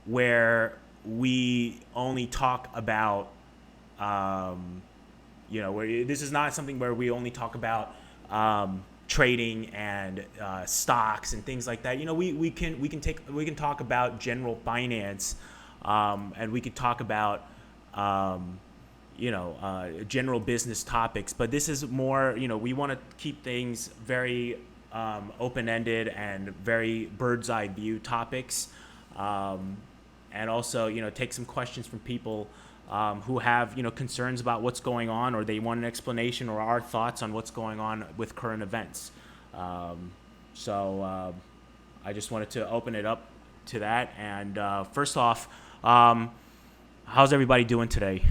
where we only talk about, this is not something where we only talk about trading and stocks and things like that. We can talk about general finance, and we could talk about general business topics. But this is more, we want to keep things very open-ended and very bird's-eye view topics, and also, take some questions from people who have, concerns about what's going on, or they want an explanation or our thoughts on what's going on with current events. So I just wanted to open it up to that. And first off, how's everybody doing today?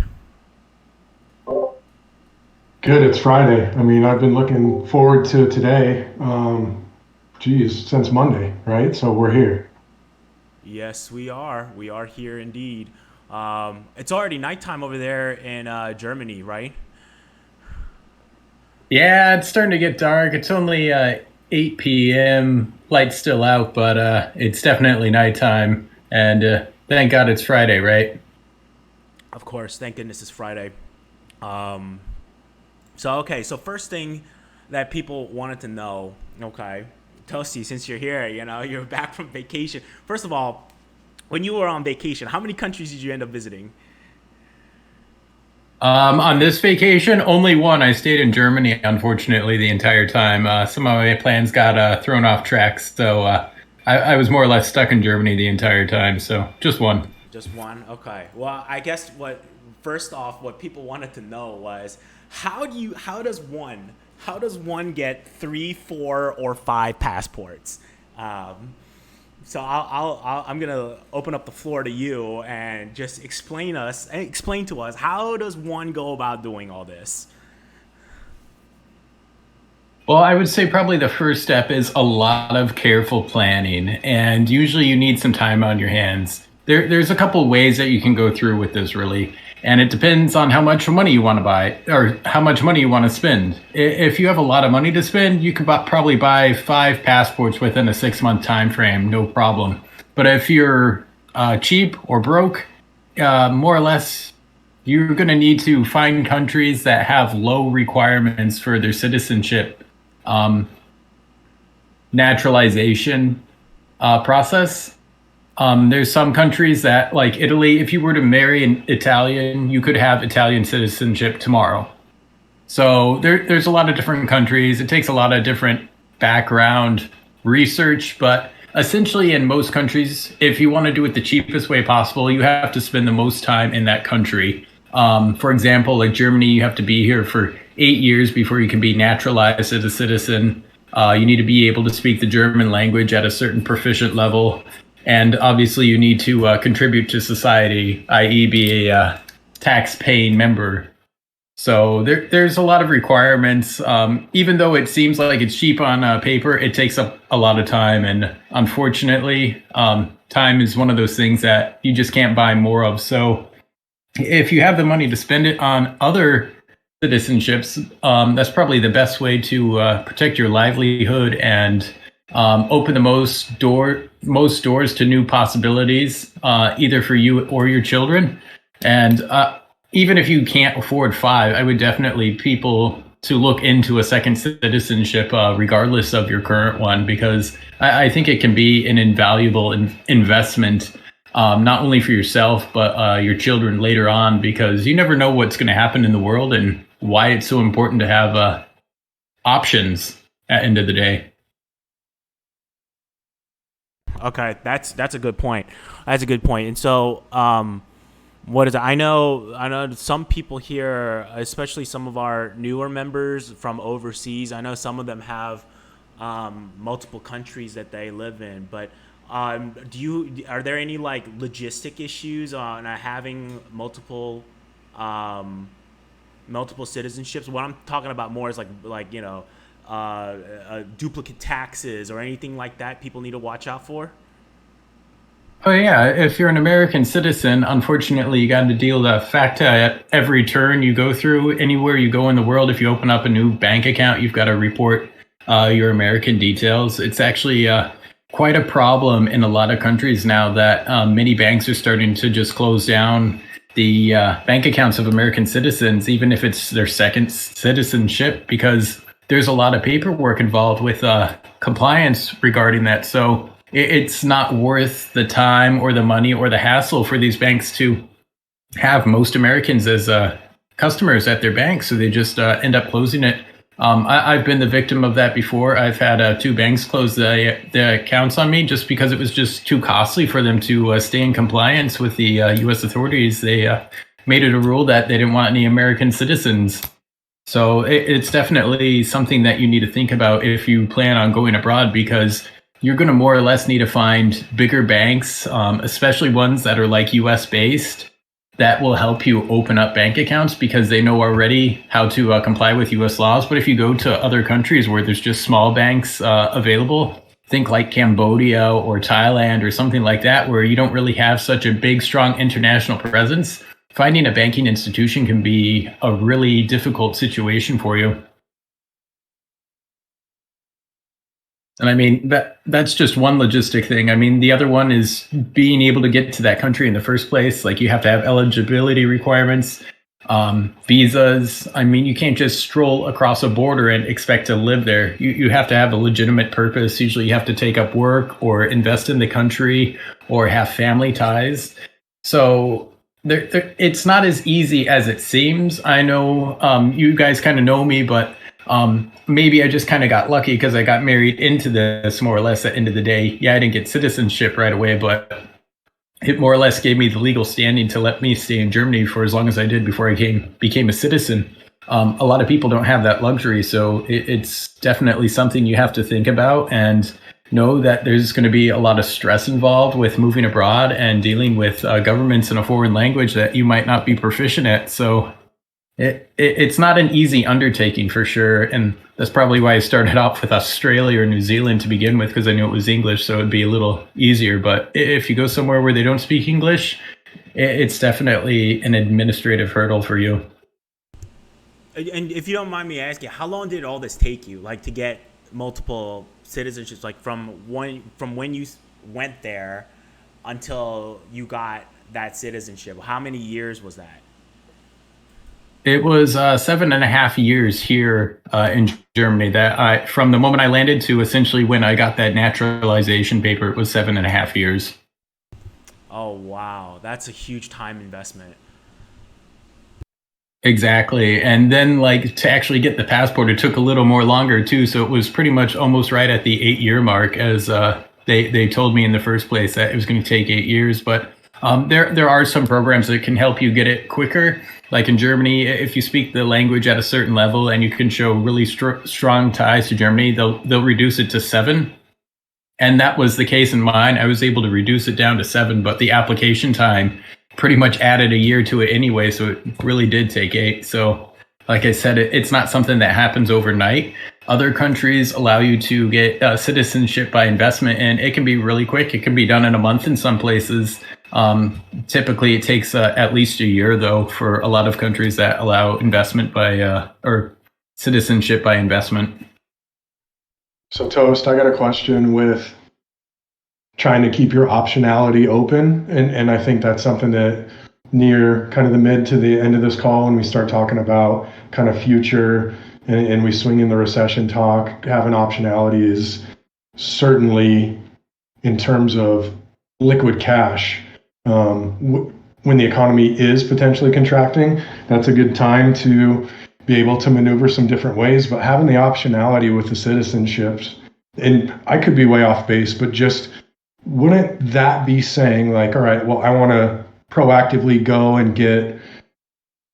Good. It's Friday. I mean, I've been looking forward to today. Since Monday, right? So we're here. Yes, we are. We are here indeed. It's already nighttime over there in Germany, right? Yeah, it's starting to get dark. It's only 8 p.m. Light's still out, but it's definitely nighttime. And thank God it's Friday, right? Of course. Thank goodness it's Friday. So first thing that people wanted to know, okay, Toasty, since you're here, you're back from vacation. First of all, when you were on vacation, how many countries did you end up visiting? On this vacation, only one. I stayed in Germany, unfortunately, the entire time. Some of my plans got thrown off tracks, so I was more or less stuck in Germany the entire time. So just one. Just one? Okay. Well, I guess first off, what people wanted to know was how does one get 3, 4, or 5 passports? So I'm gonna open up the floor to you and just explain to us, how does one go about doing all this? Well, I would say probably the first step is a lot of careful planning, and usually you need some time on your hands. There's a couple ways that you can go through with this, really, and it depends on how much money you want to buy or how much money you want to spend. If you have a lot of money to spend, you could probably buy 5 passports within a 6-month time frame, no problem. But if you're cheap or broke, more or less, you're going to need to find countries that have low requirements for their citizenship naturalization process. There's some countries that, like Italy, if you were to marry an Italian, you could have Italian citizenship tomorrow. So there's a lot of different countries. It takes a lot of different background research, but essentially in most countries, if you want to do it the cheapest way possible, you have to spend the most time in that country. For example, like Germany, you have to be here for 8 years before you can be naturalized as a citizen. You need to be able to speak the German language at a certain proficient level. And obviously you need to contribute to society, i.e. be a tax-paying member. So there's a lot of requirements. Even though it seems like it's cheap on paper, it takes up a lot of time. And unfortunately, time is one of those things that you just can't buy more of. So if you have the money to spend it on other citizenships, that's probably the best way to protect your livelihood and open the most doors to new possibilities, either for you or your children. And even if you can't afford 5, I would definitely people to look into a second citizenship, regardless of your current one, because I think it can be an invaluable investment, not only for yourself, but your children later on, because you never know what's going to happen in the world and why it's so important to have options at the end of the day. Okay, that's a good point. That's a good point. And so, what is it? I know some people here, especially some of our newer members from overseas. I know some of them have multiple countries that they live in. But are there any like logistic issues on having multiple citizenships? What I'm talking about more is duplicate taxes or anything like that people need to watch out for? Oh yeah, if you're an American citizen, unfortunately, you got to deal with the fact that at every turn you go through, anywhere you go in the world, if you open up a new bank account, you've got to report your American details. It's actually quite a problem in a lot of countries now that many banks are starting to just close down the bank accounts of American citizens, even if it's their second citizenship, because there's a lot of paperwork involved with compliance regarding that. So it's not worth the time or the money or the hassle for these banks to have most Americans as customers at their bank. So they just end up closing it. I've been the victim of that before. I've had 2 banks close the accounts on me just because it was just too costly for them to stay in compliance with the U.S. authorities. They made it a rule that they didn't want any American citizens. So it's definitely something that you need to think about if you plan on going abroad, because you're going to more or less need to find bigger banks, especially ones that are like U.S. based, that will help you open up bank accounts because they know already how to comply with U.S. laws. But if you go to other countries where there's just small banks available, think like Cambodia or Thailand or something like that, where you don't really have such a big, strong international presence, finding a banking institution can be a really difficult situation for you. And I mean, that's just one logistic thing. I mean, the other one is being able to get to that country in the first place. Like, you have to have eligibility requirements, visas. I mean, you can't just stroll across a border and expect to live there. You have to have a legitimate purpose. Usually you have to take up work or invest in the country or have family ties. So it's not as easy as it seems. I know you guys kind of know me, but maybe I just kind of got lucky because I got married into this more or less at the end of the day. Yeah, I didn't get citizenship right away, but it more or less gave me the legal standing to let me stay in Germany for as long as I did before I became a citizen. A lot of people don't have that luxury, so it's definitely something you have to think about and know that there's going to be a lot of stress involved with moving abroad and dealing with governments in a foreign language that you might not be proficient at. So it's not an easy undertaking for sure, and that's probably why I started off with Australia or New Zealand to begin with, because I knew it was English, so it'd be a little easier. But if you go somewhere where they don't speak English, it's definitely an administrative hurdle for you. And if you don't mind me asking, how long did all this take you, like, to get multiple citizenships, like from when you went there until you got that citizenship? How many years was that? It was 7.5 years here in Germany. That from the moment I landed to essentially when I got that naturalization paper, it was 7.5 years. Oh, wow. That's a huge time investment. Exactly. And then, like, to actually get the passport, it took a little more longer too. So it was pretty much almost right at the 8-year mark, as they told me in the first place that it was going to take 8 years. But there are some programs that can help you get it quicker. Like in Germany, if you speak the language at a certain level and you can show really strong ties to Germany, they'll reduce it to 7. And that was the case in mine. I was able to reduce it down to 7, but the application time pretty much added a year to it anyway. So it really did take 8. So like I said, it's not something that happens overnight. Other countries allow you to get citizenship by investment, and it can be really quick. It can be done in a month in some places. Typically, it takes at least a year, though, for a lot of countries that allow investment by or citizenship by investment. So, Toast, I got a question with trying to keep your optionality open. And I think that's something that near kind of the mid to the end of this call, when we start talking about kind of future and we swing in the recession talk, having optionality is certainly, in terms of liquid cash, when the economy is potentially contracting, that's a good time to be able to maneuver some different ways. But having the optionality with the citizenships, and I could be way off base, but just wouldn't that be saying, like, all right, well, I want to proactively go and get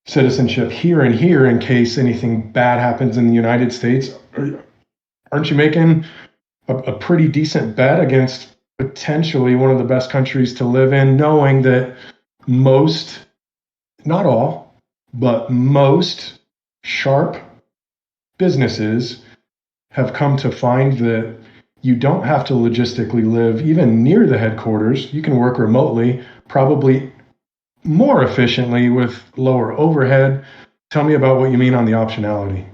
citizenship here and here in case anything bad happens in the United States? Aren't you making a pretty decent bet against potentially one of the best countries to live in, knowing that most, not all, but most sharp businesses have come to find that you don't have to logistically live even near the headquarters. You can work remotely, probably more efficiently with lower overhead. Tell me about what you mean on the optionality.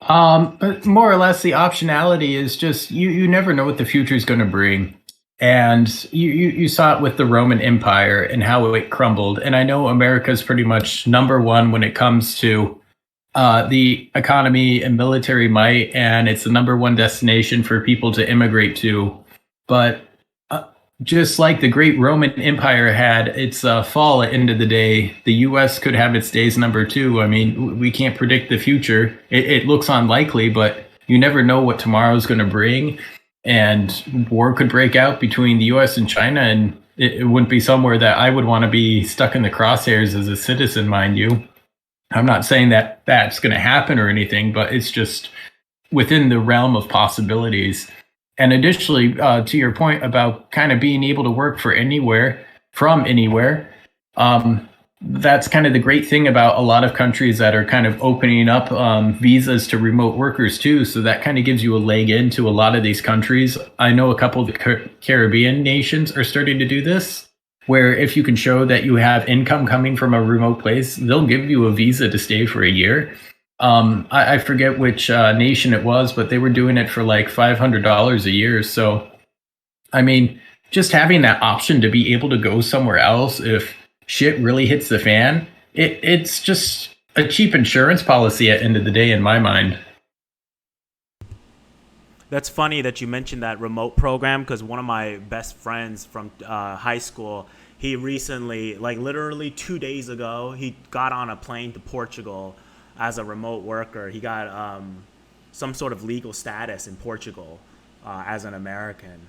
But more or less, the optionality is just you never know what the future is going to bring. And you saw it with the Roman Empire and how it crumbled. And I know America's pretty much number one when it comes to the economy and military might, and it's the number one destination for people to immigrate to. But just like the great Roman Empire had its fall at the end of the day, the U.S. could have its days number two. I mean, we can't predict the future. It looks unlikely, but you never know what tomorrow's going to bring. And war could break out between the U.S. and China, and it wouldn't be somewhere that I would want to be stuck in the crosshairs as a citizen, mind you. I'm not saying that that's going to happen or anything, but it's just within the realm of possibilities. And additionally, to your point about kind of being able to work from anywhere, that's kind of the great thing about a lot of countries that are kind of opening up visas to remote workers too. So that kind of gives you a leg into a lot of these countries. I know a couple of the Caribbean nations are starting to do this, where if you can show that you have income coming from a remote place, they'll give you a visa to stay for a year. I forget which nation it was, but they were doing it for like $500 a year. So, I mean, just having that option to be able to go somewhere else if shit really hits the fan, it's just a cheap insurance policy at the end of the day, in my mind. That's funny that you mentioned that remote program, because one of my best friends from high school, he recently, like literally 2 days ago, he got on a plane to Portugal as a remote worker. He got some sort of legal status in Portugal as an American.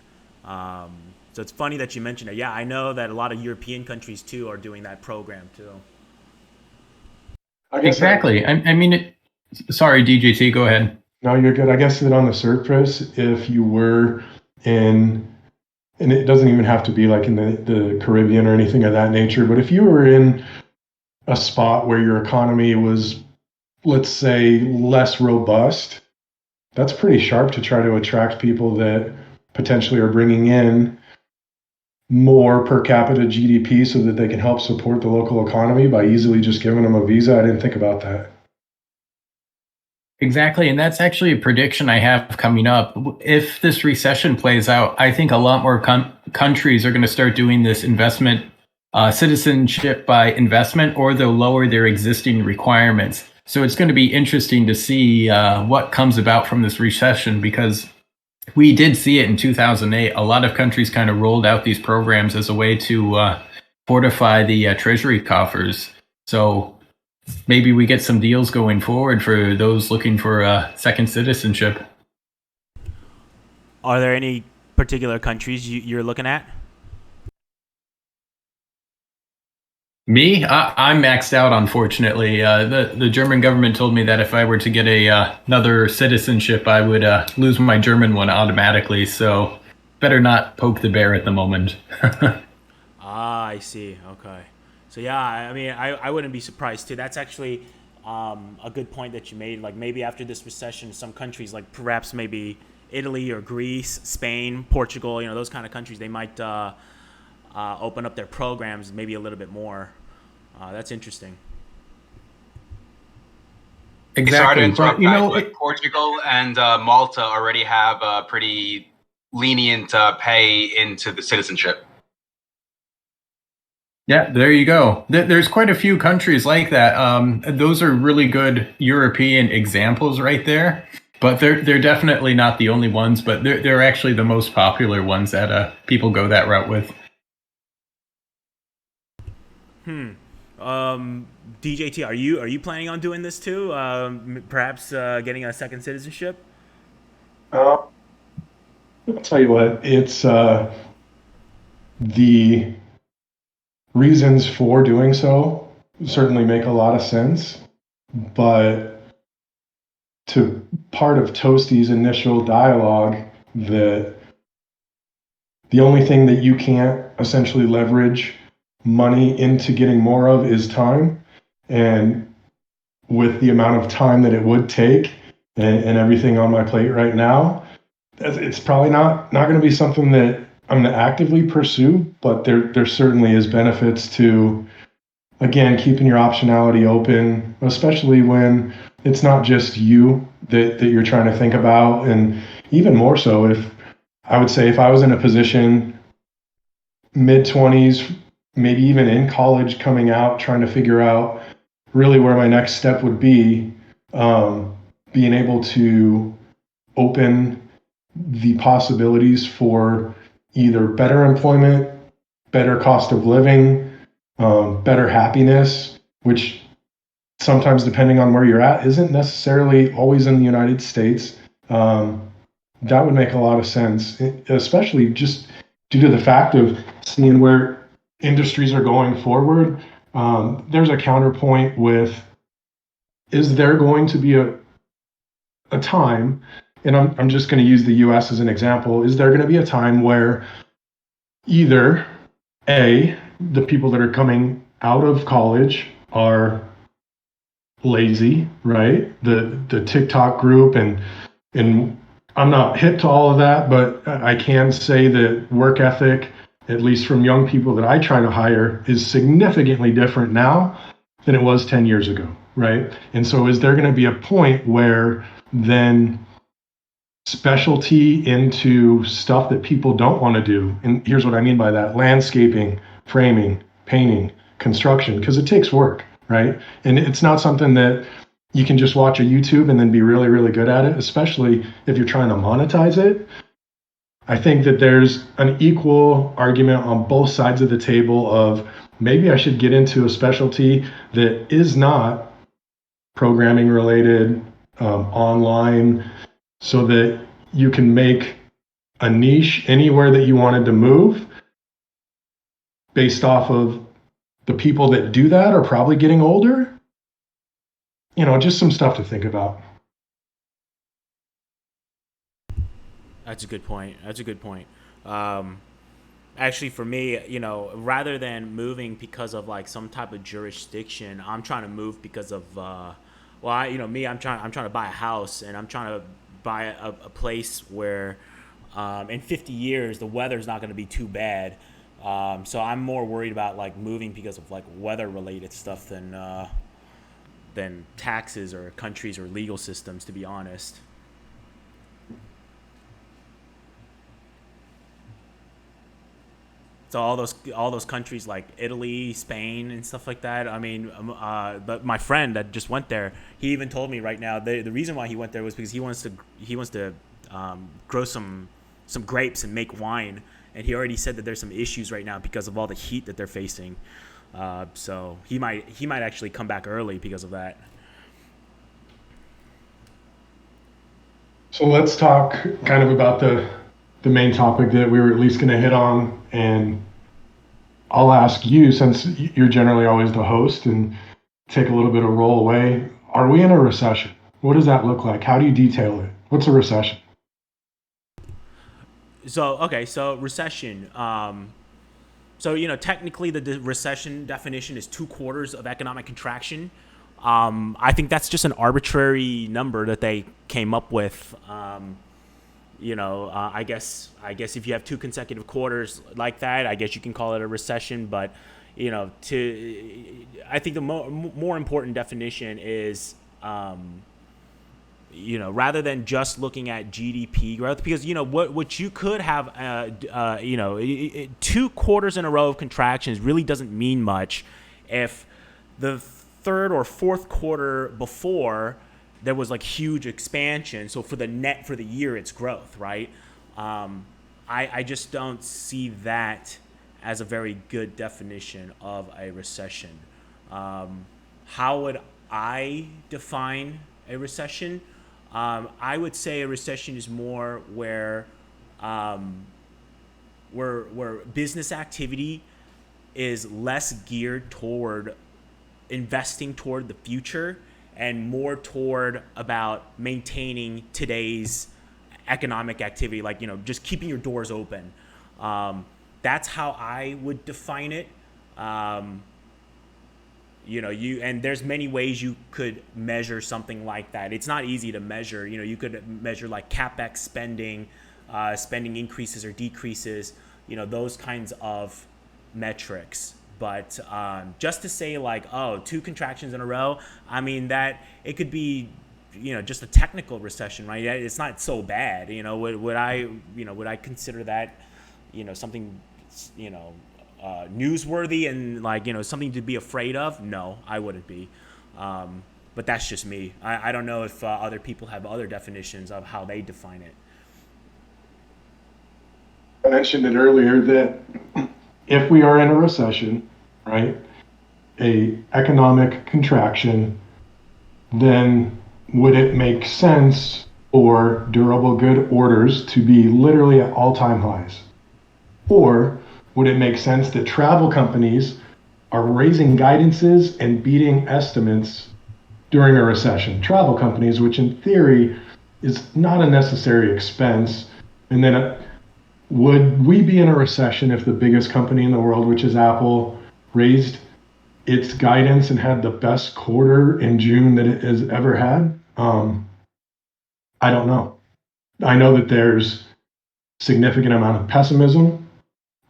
So it's funny that you mentioned it. Yeah, I know that a lot of European countries too are doing that program too. Exactly. I mean, sorry, DJT, go ahead. No, you're good. I guess that on the surface, if you were in, and it doesn't even have to be like in the Caribbean or anything of that nature, but if you were in a spot where your economy was, let's say, less robust, that's pretty sharp to try to attract people that potentially are bringing in more per capita GDP so that they can help support the local economy by easily just giving them a visa. I didn't think about that. Exactly. And that's actually a prediction I have coming up. If this recession plays out, I think a lot more countries are going to start doing this investment, citizenship by investment, or they'll lower their existing requirements. So it's going to be interesting to see what comes about from this recession, because we did see it in 2008. A lot of countries kind of rolled out these programs as a way to fortify the treasury coffers. So maybe we get some deals going forward for those looking for a second citizenship. Are there any particular countries you're looking at? Me? I'm maxed out, unfortunately. The German government told me that if I were to get another citizenship, I would lose my German one automatically. So better not poke the bear at the moment. I see. Okay. So yeah, I mean, I wouldn't be surprised too. That's actually a good point that you made. Like maybe after this recession, some countries like perhaps maybe Italy or Greece, Spain, Portugal, those kind of countries, they might open up their programs maybe a little bit more. That's interesting. Exactly. Sorry to interrupt, but Portugal and Malta already have a pretty lenient pay into the citizenship. Yeah, there you go. There's quite a few countries like that. Those are really good European examples right there. But they're definitely not the only ones, but they're actually the most popular ones that people go that route with. DJT, are you planning on doing this too? Perhaps getting a second citizenship? I'll tell you what, it's the reasons for doing so certainly make a lot of sense, but to part of Toasty's initial dialogue, that the only thing that you can't essentially leverage money into getting more of is time. And with the amount of time that it would take and everything on my plate right now, it's probably not going to be something that I'm going to actively pursue, but there certainly is benefits to, again, keeping your optionality open, especially when it's not just you that you're trying to think about. And even more so, if I would say if I was in a position mid 20s, maybe even in college, coming out, trying to figure out really where my next step would be, being able to open the possibilities for either better employment, better cost of living, better happiness, which sometimes, depending on where you're at, isn't necessarily always in the United States. That would make a lot of sense, especially just due to the fact of seeing where industries are going forward. There's a counterpoint with, is there going to be a time, and I'm just going to use the US as an example, is there going to be a time where either A, the people that are coming out of college are lazy, right? The TikTok group, and I'm not hip to all of that, but I can say that work ethic, at least from young people that I try to hire, is significantly different now than it was 10 years ago, right? And so is there going to be a point where then specialty into stuff that people don't want to do? And here's what I mean by that: landscaping, framing, painting, construction, because it takes work, right? And it's not something that you can just watch a YouTube and then be really, really good at it, especially if you're trying to monetize it. I think that there's an equal argument on both sides of the table of maybe I should get into a specialty that is not programming related, online, so that you can make a niche anywhere that you wanted to move based off of the people that do that are probably getting older. Just some stuff to think about. That's a good point. That's a good point. Um, Actually, for me, rather than moving because of like some type of jurisdiction, I'm trying to move because of, I'm trying to buy a house, and I'm trying to buy a place where, in 50 years, the weather's not going to be too bad. So I'm more worried about like moving because of like weather related stuff than taxes or countries or legal systems, to be honest. So all those countries like Italy, Spain, and stuff like that. I mean, but my friend that just went there, he even told me right now the reason why he went there was because he wants to grow some grapes and make wine, and he already said that there's some issues right now because of all the heat that they're facing. So he might actually come back early because of that. So let's talk kind of about the main topic that we were at least going to hit on. And I'll ask you, since you're generally always the host, and take a little bit of roll away. Are we in a recession? What does that look like? How do you detail it? What's a recession? So okay, so recession. So technically, the recession definition is 2 quarters of economic contraction. I think that's just an arbitrary number that they came up with. I guess if you have 2 consecutive quarters like that, I guess you can call it a recession. But I think the more important definition is, rather than just looking at GDP growth, because what you could have, 2 quarters in a row of contractions really doesn't mean much if the third or fourth quarter before there was like huge expansion. So for the net for the year, it's growth, right? I just don't see that as a very good definition of a recession. How would I define a recession? I would say a recession is more where business activity is less geared toward investing toward the future and more toward about maintaining today's economic activity, like just keeping your doors open. That's how I would define it. Um, and there's many ways you could measure something like that. It's not easy to measure. You could measure like capex spending, spending increases or decreases. Those kinds of metrics. But just to say like, oh, two contractions in a row, I mean that it could be, just a technical recession, right? It's not so bad. Would I consider that, something, newsworthy and like, something to be afraid of? No, I wouldn't be. But that's just me. I don't know if other people have other definitions of how they define it. I mentioned it earlier that if we are in a recession, right, a economic contraction, then would it make sense for durable good orders to be literally at all-time highs? Or would it make sense that travel companies are raising guidances and beating estimates during a recession? Travel companies, which in theory is not a necessary expense. And then would we be in a recession if the biggest company in the world, which is Apple, raised its guidance and had the best quarter in June that it has ever had? I don't know. I know that there's significant amount of pessimism.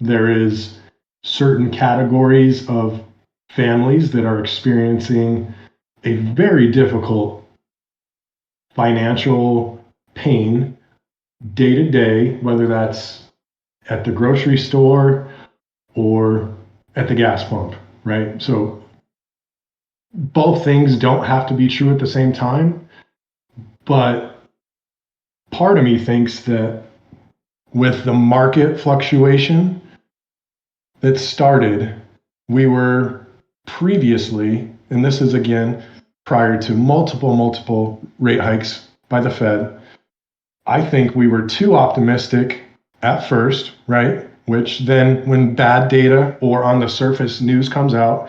There is certain categories of families that are experiencing a very difficult financial pain day to day, whether that's at the grocery store or at the gas pump, right? So both things don't have to be true at the same time, but part of me thinks that with the market fluctuation that started, we were previously, and this is again prior to multiple rate hikes by the Fed, I think we were too optimistic at first, right? Which then when bad data or on the surface news comes out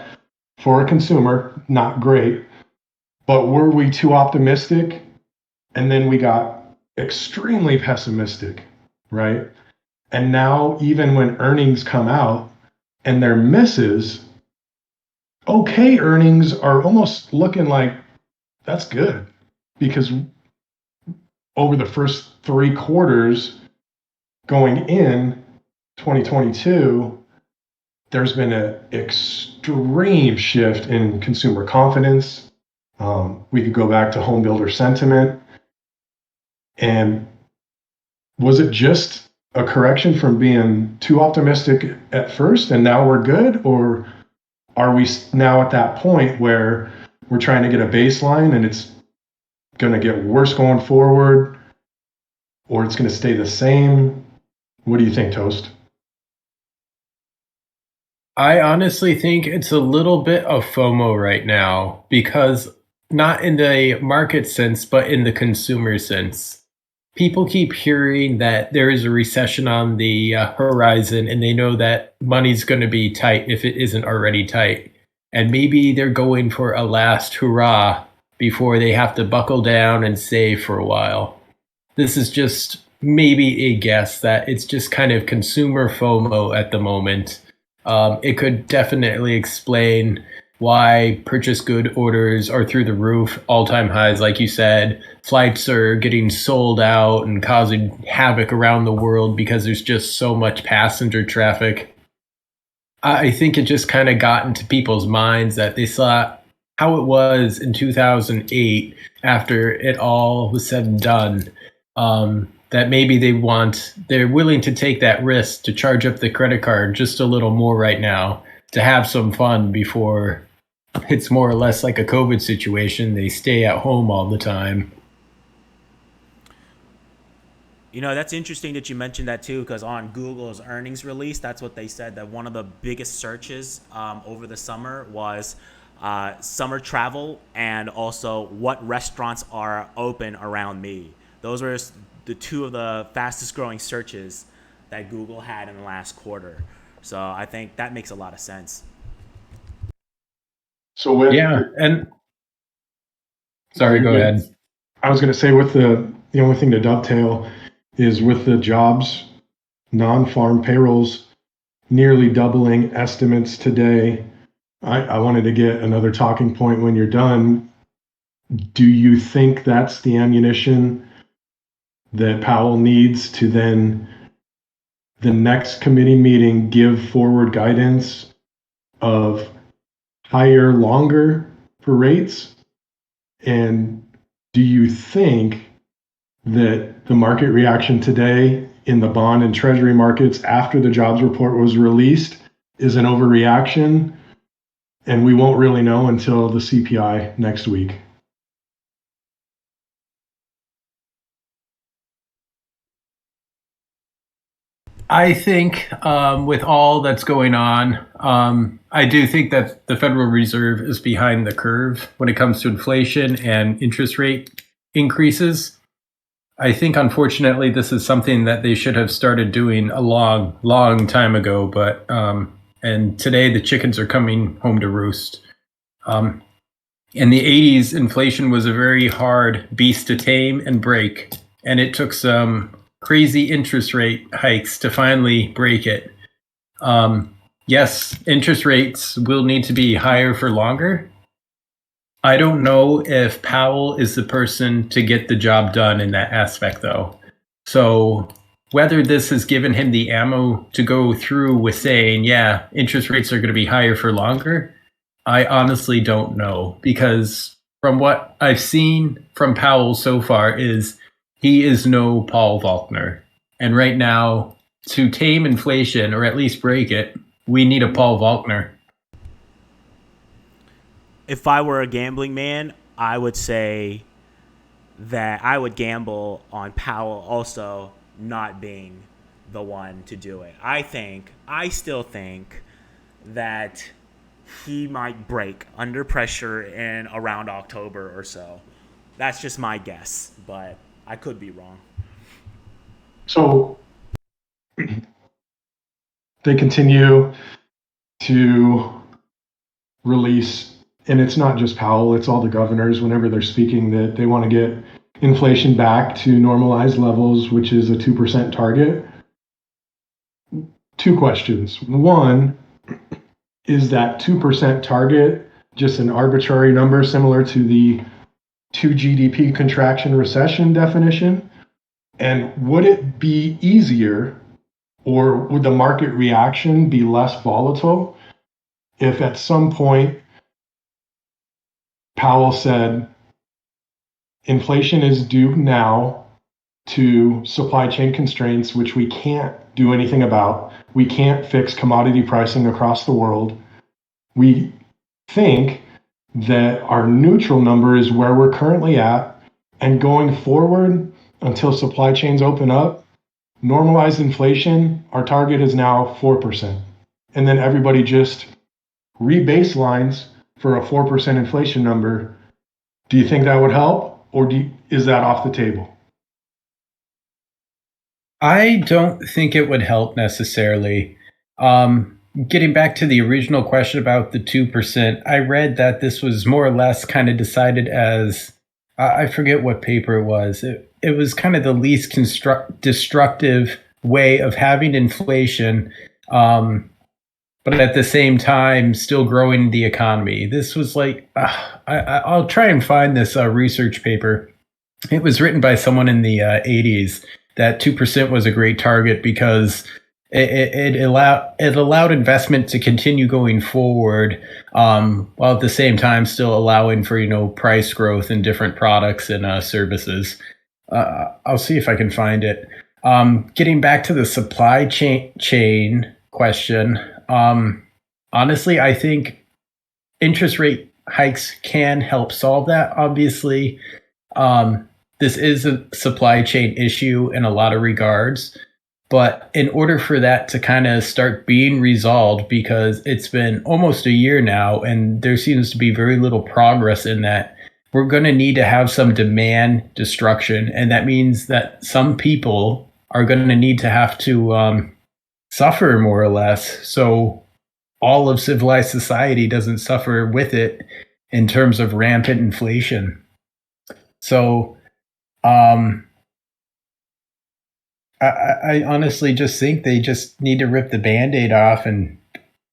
for a consumer, not great. But were we too optimistic? And then we got extremely pessimistic, right? And now even when earnings come out and they're misses, okay, earnings are almost looking like that's good, because over the first 3 quarters going in 2022, there's been an extreme shift in consumer confidence. We could go back to home builder sentiment. And was it just a correction from being too optimistic at first and now we're good? Or are we now at that point where we're trying to get a baseline and it's going to get worse going forward, or it's going to stay the same? What do you think, Toast? I honestly think it's a little bit of FOMO right now, because not in the market sense, but in the consumer sense. People keep hearing that there is a recession on the horizon, and they know that money's going to be tight if it isn't already tight. And maybe they're going for a last hurrah before they have to buckle down and save for a while. This is just maybe a guess that it's just kind of consumer FOMO at the moment. It could definitely explain why purchase good orders are through the roof, all-time highs, like you said. Flights are getting sold out and causing havoc around the world because there's just so much passenger traffic. I think it just kind of got into people's minds that they saw how it was in 2008 after it all was said and done. That maybe they're willing to take that risk to charge up the credit card just a little more right now to have some fun before it's more or less like a COVID situation. They stay at home all the time. That's interesting that you mentioned that too, because on Google's earnings release, that's what they said, that one of the biggest searches over the summer was summer travel and also what restaurants are open around me. Those were the two of the fastest growing searches that Google had in the last quarter. So I think that makes a lot of sense. So with Sorry, go ahead. I was going to say, with the only thing to dovetail is with the jobs, non-farm payrolls nearly doubling estimates today. I wanted to get another talking point when you're done. Do you think that's the ammunition that Powell needs to then the next committee meeting give forward guidance of higher, longer for rates? And do you think that the market reaction today in the bond and treasury markets after the jobs report was released is an overreaction, and we won't really know until the CPI next week? I think with all that's going on, I do think that the Federal Reserve is behind the curve when it comes to inflation and interest rate increases. I think, unfortunately, this is something that they should have started doing a long time ago. But and today the chickens are coming home to roost. In the 80s, inflation was a very hard beast to tame and break, and it took some crazy interest rate hikes to finally break it. Yes, interest rates will need to be higher for longer. I don't know if Powell is the person to get the job done in that aspect, though. So whether this has given him the ammo to go through with saying, yeah, interest rates are going to be higher for longer, I honestly don't know. Because from what I've seen from Powell so far is he is no Paul Volcker. And right now, to tame inflation, or at least break it, we need a Paul Volcker. If I were a gambling man, I would say that I would gamble on Powell also not being the one to do it. I still think that he might break under pressure in around October or so. That's just my guess, but I could be wrong. So they continue to release, and it's not just Powell, it's all the governors whenever they're speaking, that they want to get inflation back to normalized levels, which is a 2% target. Two questions. One, is that 2% target just an arbitrary number similar to the 2 GDP contraction recession definition? And would it be easier, or would the market reaction be less volatile if at some point Powell said inflation is due now to supply chain constraints, which we can't do anything about? We can't fix commodity pricing across the world. We think that our neutral number is where we're currently at, and going forward until supply chains open up, normalized inflation, our target is now 4%. And then everybody just re-baselines for a 4% inflation number. Do you think that would help, or is that off the table? I don't think it would help necessarily. Getting back to the original question about the 2%, I read that this was more or less kind of decided as, I forget what paper it was. It was kind of the least destructive way of having inflation, but at the same time still growing the economy. This was like, I'll try and find this research paper. It was written by someone in the 80s that 2% was a great target because it allowed investment to continue going forward, while at the same time still allowing for price growth in different products and services. I'll see if I can find it. Getting back to the supply chain question, honestly, I think interest rate hikes can help solve that. Obviously, this is a supply chain issue in a lot of regards. But in order for that to kind of start being resolved, because it's been almost a year now and there seems to be very little progress in that, we're going to need to have some demand destruction. And that means that some people are going to need to have to suffer more or less. So all of civilized society doesn't suffer with it in terms of rampant inflation. So I honestly just think they just need to rip the Band-Aid off and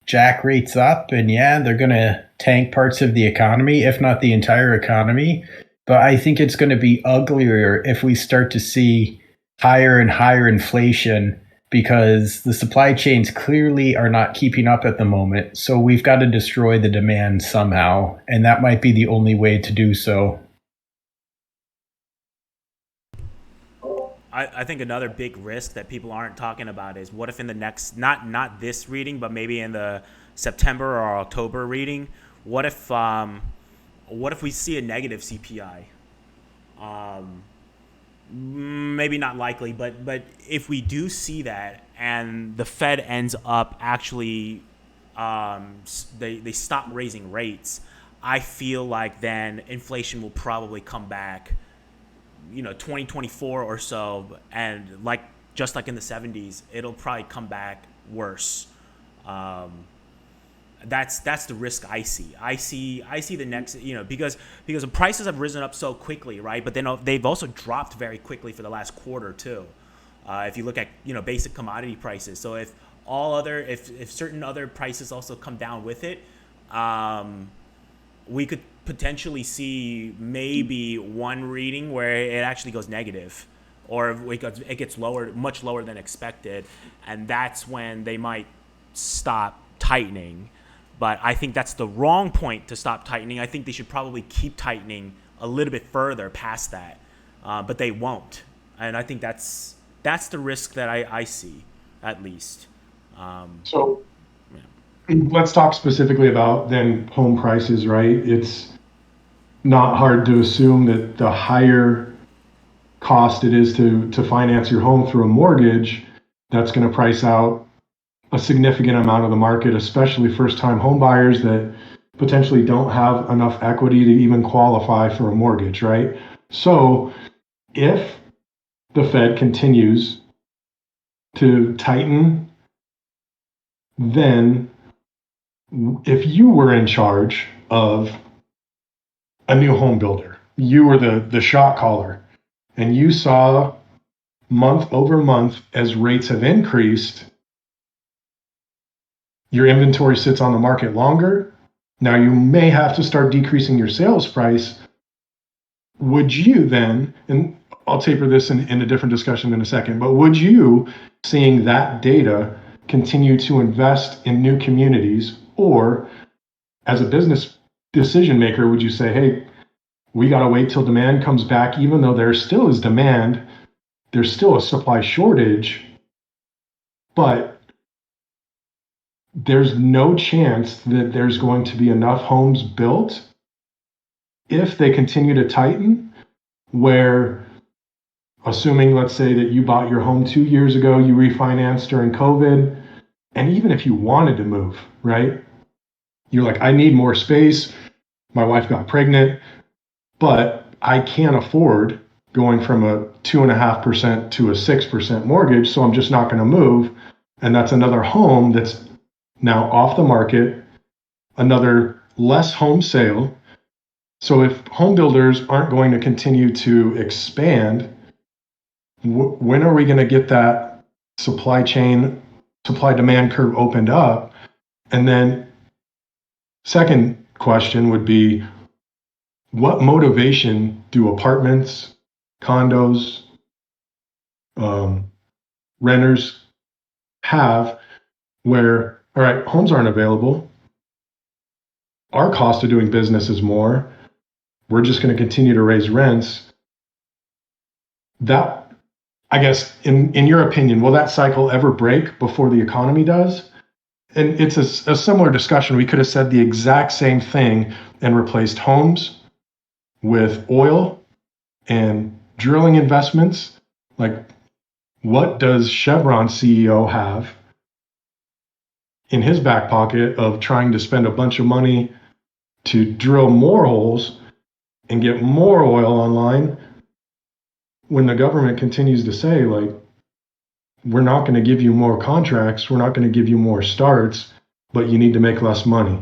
jack rates up. And yeah, they're going to tank parts of the economy, if not the entire economy. But I think it's going to be uglier if we start to see higher and higher inflation because the supply chains clearly are not keeping up at the moment. So we've got to destroy the demand somehow, and that might be the only way to do so. I think another big risk that people aren't talking about is what if in the next, not this reading, but maybe in the September or October reading, what if we see a negative CPI? Maybe not likely, but if we do see that and the Fed ends up actually they stop raising rates, I feel like then inflation will probably come back, 2024 or so, and just like in the 70s, it'll probably come back worse. That's the risk I see. I see the next, because the prices have risen up so quickly, right? But then they've also dropped very quickly for the last quarter too. If you look at basic commodity prices, so if certain other prices also come down with it, we could potentially see maybe one reading where it actually goes negative, or it gets lower, much lower than expected, and that's when they might stop tightening. But I think that's the wrong point to stop tightening. I think they should probably keep tightening a little bit further past that, but they won't. And I think that's the risk that I see, at least. So let's talk specifically about then home prices, right? It's not hard to assume that the higher cost it is to finance your home through a mortgage, that's going to price out a significant amount of the market, especially first-time home buyers that potentially don't have enough equity to even qualify for a mortgage, right? So if the Fed continues to tighten, then if you were in charge of a new home builder, you were the shot caller, and you saw month over month as rates have increased, your inventory sits on the market longer. Now you may have to start decreasing your sales price. Would you then, and I'll taper this in a different discussion in a second, but would you, seeing that data, continue to invest in new communities? Or as a business decision maker, would you say, hey, we got to wait till demand comes back, even though there still is demand, there's still a supply shortage, but there's no chance that there's going to be enough homes built if they continue to tighten, where, assuming, let's say that you bought your home 2 years ago, you refinanced during COVID, and even if you wanted to move, right? You're like, I need more space. My wife got pregnant, but I can't afford going from a 2.5% to a 6% mortgage, so I'm just not going to move. And that's another home that's now off the market, another less home sale. So if home builders aren't going to continue to expand, when are we going to get that supply demand curve opened up? And then second question would be, what motivation do apartments, condos, renters have where, all right, homes aren't available, our cost of doing business is more, we're just going to continue to raise rents? That, I guess, in your opinion, will that cycle ever break before the economy does? And it's a similar discussion. We could have said the exact same thing and replaced homes with oil and drilling investments. Like, what does Chevron CEO have in his back pocket of trying to spend a bunch of money to drill more holes and get more oil online, when the government continues to say, like, we're not going to give you more contracts, we're not going to give you more starts, but you need to make less money?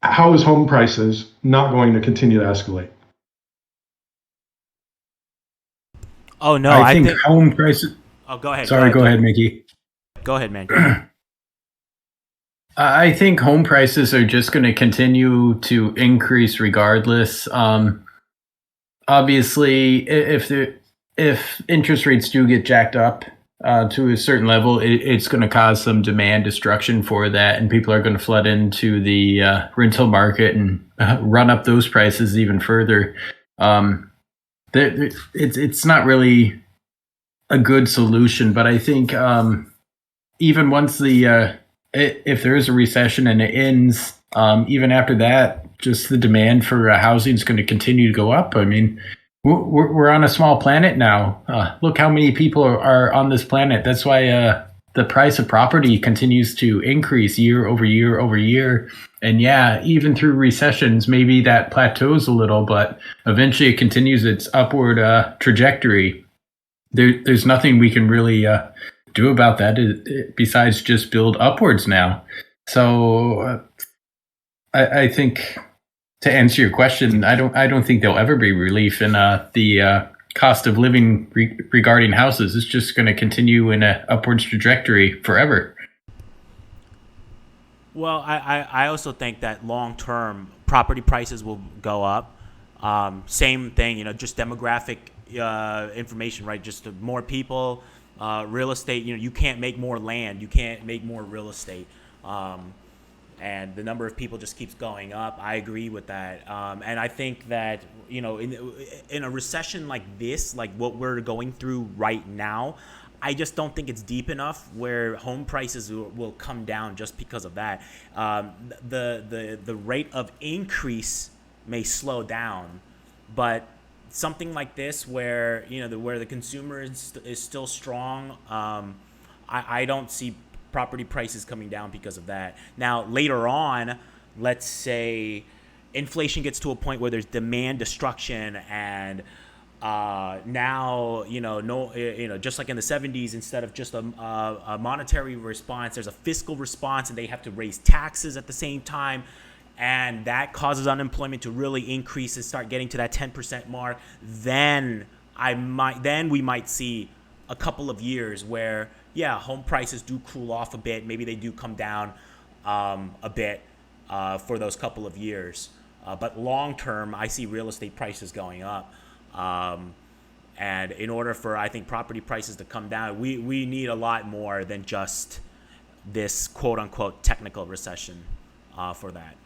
How is home prices not going to continue to escalate? Oh no, I think home prices. Oh, go ahead. Sorry, go ahead, Mickey. Go ahead, man. Go ahead. I think home prices are just going to continue to increase regardless. Obviously, if if interest rates do get jacked up to a certain level, it's going to cause some demand destruction for that, and people are going to flood into the rental market and run up those prices even further. It's not really a good solution, but I think even once if there is a recession and it ends, even after that, just the demand for housing is going to continue to go up. I mean, we're on a small planet now. Look how many people are on this planet. That's why the price of property continues to increase year over year over year. And yeah, even through recessions, maybe that plateaus a little, but eventually it continues its upward trajectory. There's nothing we can really do about that besides just build upwards now. So I think, to answer your question, I don't think there'll ever be relief in the cost of living regarding houses. It's just going to continue in an upwards trajectory forever. Well, I also think that long term property prices will go up. Same thing, just demographic information, right? Just more people, real estate. You can't make more land, you can't make more real estate. And the number of people just keeps going up. I agree with that. And I think that, in a recession like this, like what we're going through right now, I just don't think it's deep enough where home prices will come down just because of that. The rate of increase may slow down, but something like this where, where the consumer is still strong, I don't see property prices coming down because of that. Now, later on, let's say inflation gets to a point where there's demand destruction, and now, just like in the 70s, instead of just a monetary response, there's a fiscal response, and they have to raise taxes at the same time. And that causes unemployment to really increase and start getting to that 10% mark. Then we might see a couple of years where, yeah, home prices do cool off a bit. Maybe they do come down a bit for those couple of years. But long term, I see real estate prices going up. And in order for, I think, property prices to come down, we need a lot more than just this quote unquote technical recession for that.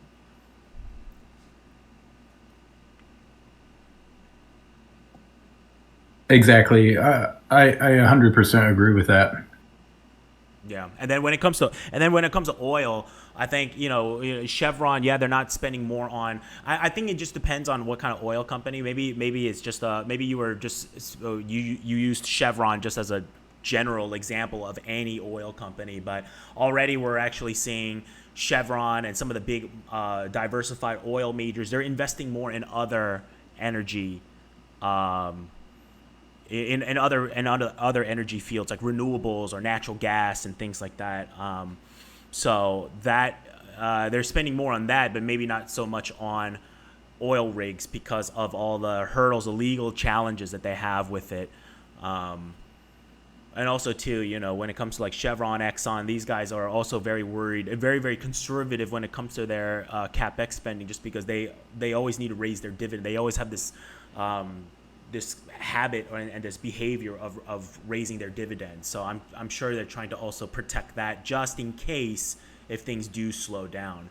Exactly. I 100% agree with that. Yeah, and then when it comes to oil, I think Chevron. Yeah, they're not spending more on. I think it just depends on what kind of oil company. Maybe it's just maybe you were just you used Chevron just as a general example of any oil company, but already we're actually seeing Chevron and some of the big diversified oil majors. They're investing more in other energy. In other energy fields like renewables or natural gas and things like that. So that they're spending more on that, but maybe not so much on oil rigs because of all the hurdles, the legal challenges that they have with it. And also too, when it comes to like Chevron, Exxon, these guys are also very worried and very, very conservative when it comes to their CapEx spending, just because they always need to raise their dividend. They always have this habit and this behavior of raising their dividends. So I'm sure they're trying to also protect that just in case if things do slow down.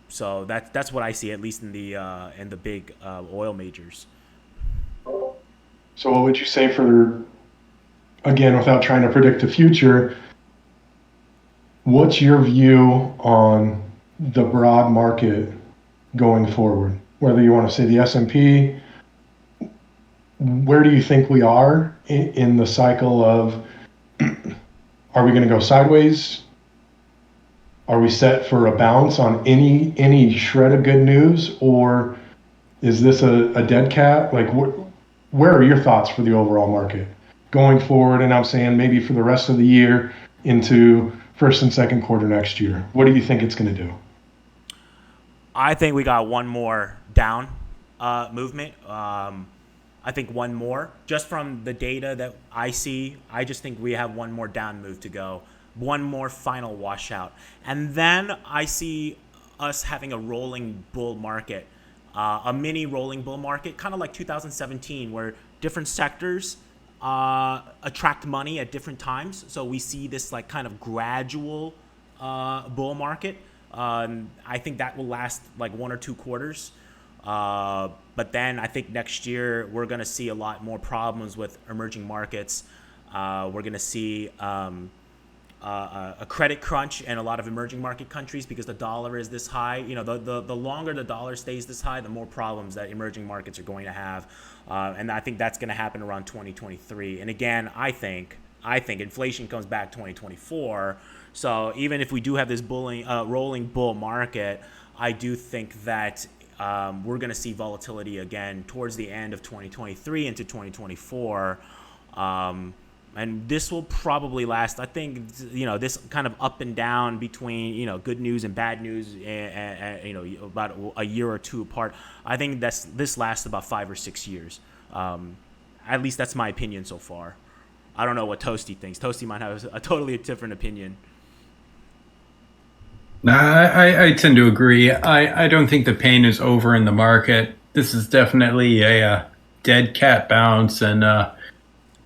So that's what I see, at least in the big oil majors. So what would you say for, again, without trying to predict the future, what's your view on the broad market going forward? Whether you want to say the S&P, where do you think we are in the cycle of, are we going to go sideways? Are we set for a bounce on any shred of good news, or is this a dead cat? Like, where are your thoughts for the overall market going forward? And I'm saying maybe for the rest of the year into first and second quarter next year. What do you think it's going to do? I think we got one more down movement. I think one more. Just from the data that I see, I just think we have one more down move to go. One more final washout. And then I see us having a rolling bull market. A mini rolling bull market, kind of like 2017, where different sectors attract money at different times. So we see this like kind of gradual bull market. I think that will last like 1 or 2 quarters. But then I think next year we're going to see a lot more problems with emerging markets. We're going to see a credit crunch in a lot of emerging market countries because the dollar is this high. You know, the longer the dollar stays this high, the more problems that emerging markets are going to have. And I think that's going to happen around 2023. And again, I think inflation comes back 2024. So even if we do have this rolling bull market, I do think that we're going to see volatility again towards the end of 2023 into 2024. And this will probably last, I think, you know, this kind of up and down between, you know, good news and bad news, and you know, about a year or two apart. I think this lasts about 5 or 6 years. At least that's my opinion so far. I don't know what Toasty thinks. Toasty might have a totally different opinion. I tend to agree. I don't think the pain is over in the market. This is definitely a dead cat bounce, and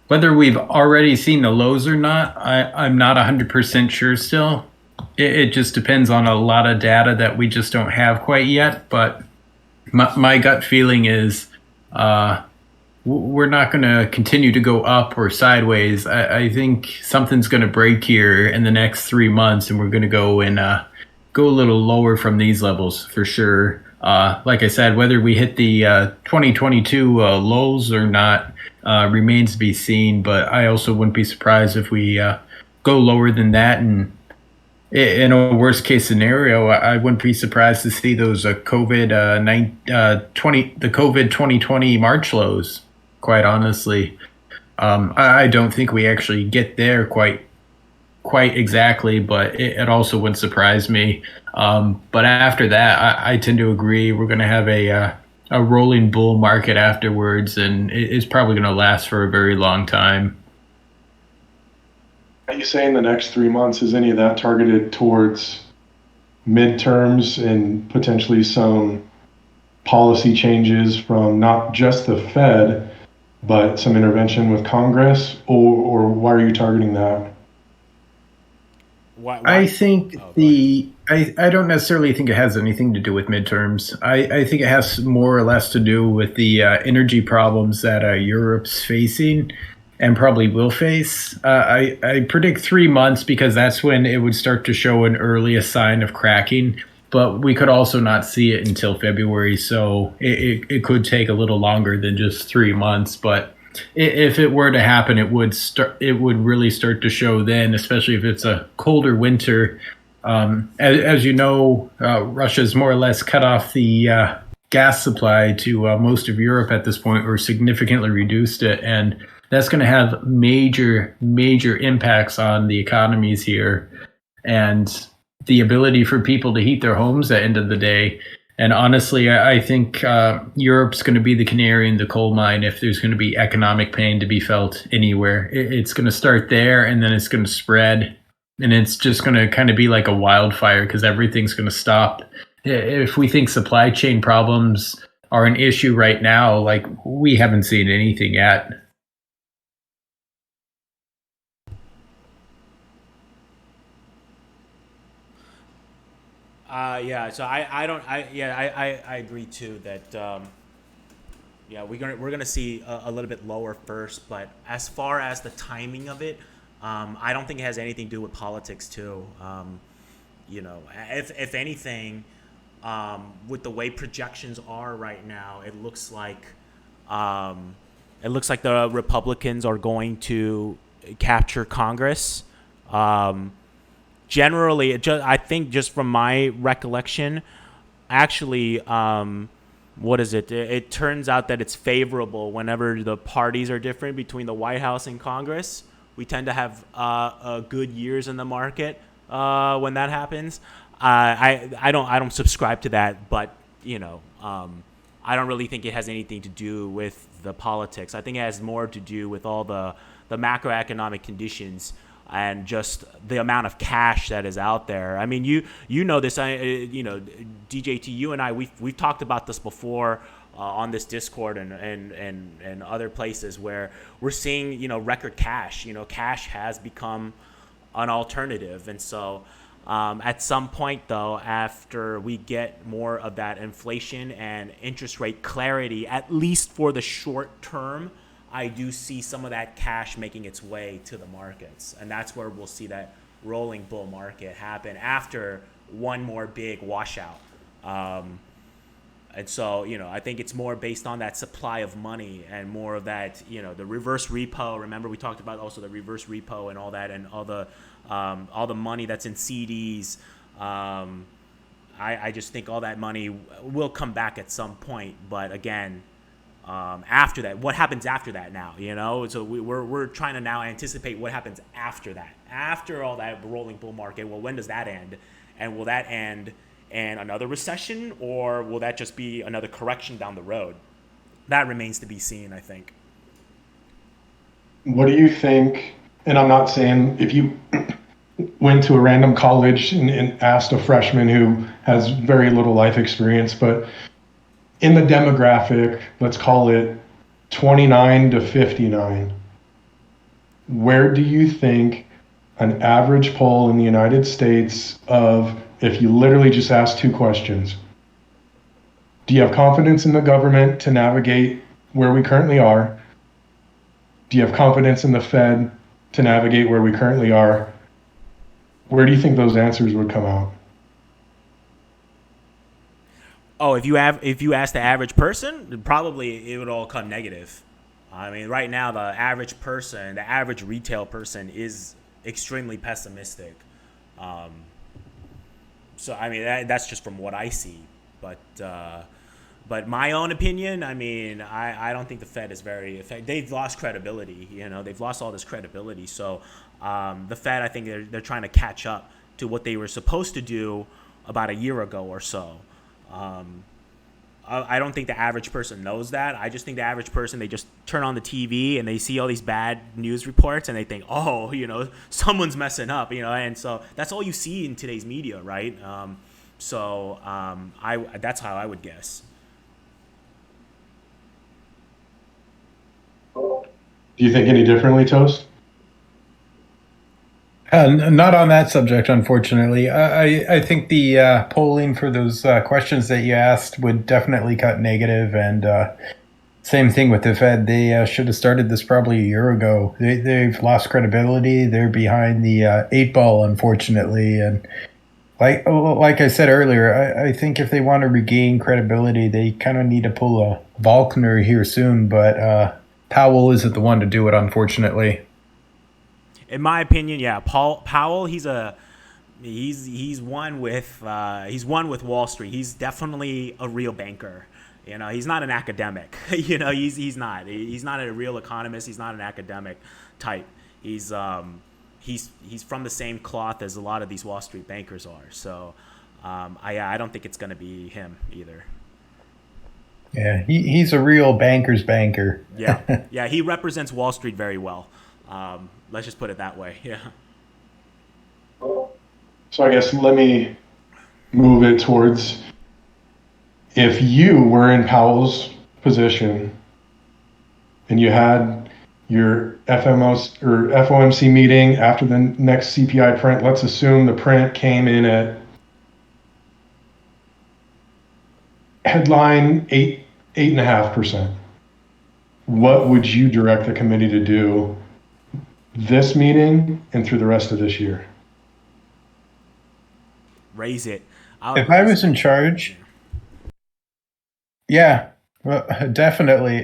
whether we've already seen the lows or not, I'm not 100% sure still. It just depends on a lot of data that we just don't have quite yet. But my gut feeling is we're not going to continue to go up or sideways. I think something's going to break here in the next 3 months, and we're going to go a little lower from these levels for sure. Like I said, whether we hit the 2022 lows or not remains to be seen, but I also wouldn't be surprised if we go lower than that. And in a worst case scenario, I wouldn't be surprised to see those COVID 2020 March lows, quite honestly. I don't think we actually get there quite exactly, but it also wouldn't surprise me. But after that, I tend to agree we're going to have a rolling bull market afterwards, and it's probably going to last for a very long time. Are you saying the next 3 months, is any of that targeted towards midterms and potentially some policy changes from not just the Fed, but some intervention with Congress, or why are you targeting that? Why? I think I don't necessarily think it has anything to do with midterms. I think it has more or less to do with the energy problems that Europe's facing and probably will face. I predict 3 months because that's when it would start to show an earliest sign of cracking. But we could also not see it until February, so it could take a little longer than just 3 months. But if it were to happen, it would really start to show then, especially if it's a colder winter. As you know, Russia's more or less cut off the gas supply to most of Europe at this point, or significantly reduced it, and that's going to have major impacts on the economies here and the ability for people to heat their homes at the end of the day. And honestly, I think Europe's going to be the canary in the coal mine if there's going to be economic pain to be felt anywhere. It's going to start there, and then it's going to spread, and it's just going to kind of be like a wildfire because everything's going to stop. If we think supply chain problems are an issue right now, like, we haven't seen anything yet. Yeah. So I agree too that we're gonna see a little bit lower first, but as far as the timing of it, I don't think it has anything to do with politics too. You know, if anything, with the way projections are right now, it looks like the Republicans are going to capture Congress. Generally, I think just from my recollection, actually, what is it? It turns out that it's favorable whenever the parties are different between the White House and Congress. We tend to have good years in the market when that happens. I don't subscribe to that, but you know, I don't really think it has anything to do with the politics. I think it has more to do with all the macroeconomic conditions and just the amount of cash that is out there. I mean, you know this. DJT, you and I, we've talked about this before. on this Discord and other places where we're seeing, record cash. Cash has become an alternative. And so at some point, though, after we get more of that inflation and interest rate clarity, at least for the short term, I do see some of that cash making its way to the markets. And that's where we'll see that rolling bull market happen after one more big washout. And so, I think it's more based on that supply of money and more of that, the reverse repo. Remember, we talked about also the reverse repo and all that, and all the money that's in CDs. I just think all that money will come back at some point. But again, after that, what happens after that now? So we're trying to now anticipate what happens after that, after all that rolling bull market. Well, when does that end? And will that end and another recession, or will that just be another correction down the road? That remains to be seen, I think. What do you think? And I'm not saying if you went to a random college and asked a freshman who has very little life experience, but in the demographic, let's call it 29 to 59, where do you think an average poll in the United States of, if you literally just ask two questions, do you have confidence in the government to navigate where we currently are? Do you have confidence in the Fed to navigate where we currently are? Where do you think those answers would come out? Oh, if you ask the average person, probably it would all come negative. I mean, right now the average person, the average retail person, is extremely pessimistic. So I mean that's just from what I see, but my own opinion, I mean, I don't think the Fed is very effective. They've lost credibility, they've lost all this credibility. So the Fed, I think they're trying to catch up to what they were supposed to do about a year ago or so. I don't think the average person knows that. I just think the average person, they just turn on the TV and they see all these bad news reports and they think, oh, someone's messing up, and so that's all you see in today's media, right? That's how I would guess. Do you think any differently, Toast? Not on that subject, unfortunately. I think the polling for those questions that you asked would definitely cut negative, and same thing with the Fed. They should have started this probably a year ago. They've lost credibility. They're behind the 8 ball, unfortunately. And like I said earlier, I think if they want to regain credibility, they kind of need to pull a Volkner here soon. But Powell isn't the one to do it, unfortunately. In my opinion, yeah, Powell, he's one with Wall Street. He's definitely a real banker. He's not an academic. He's not a real economist. He's not an academic type. He's from the same cloth as a lot of these Wall Street bankers are. So I don't think it's going to be him either. Yeah, he's a real banker's banker. Yeah, he represents Wall Street very well. Let's just put it that way. Yeah. So I guess let me move it towards, if you were in Powell's position and you had your FOMC meeting after the next CPI print, let's assume the print came in at headline 8.5%. What would you direct the committee to do this meeting and through the rest of this year? Raise it. If I was in charge, yeah, well, definitely.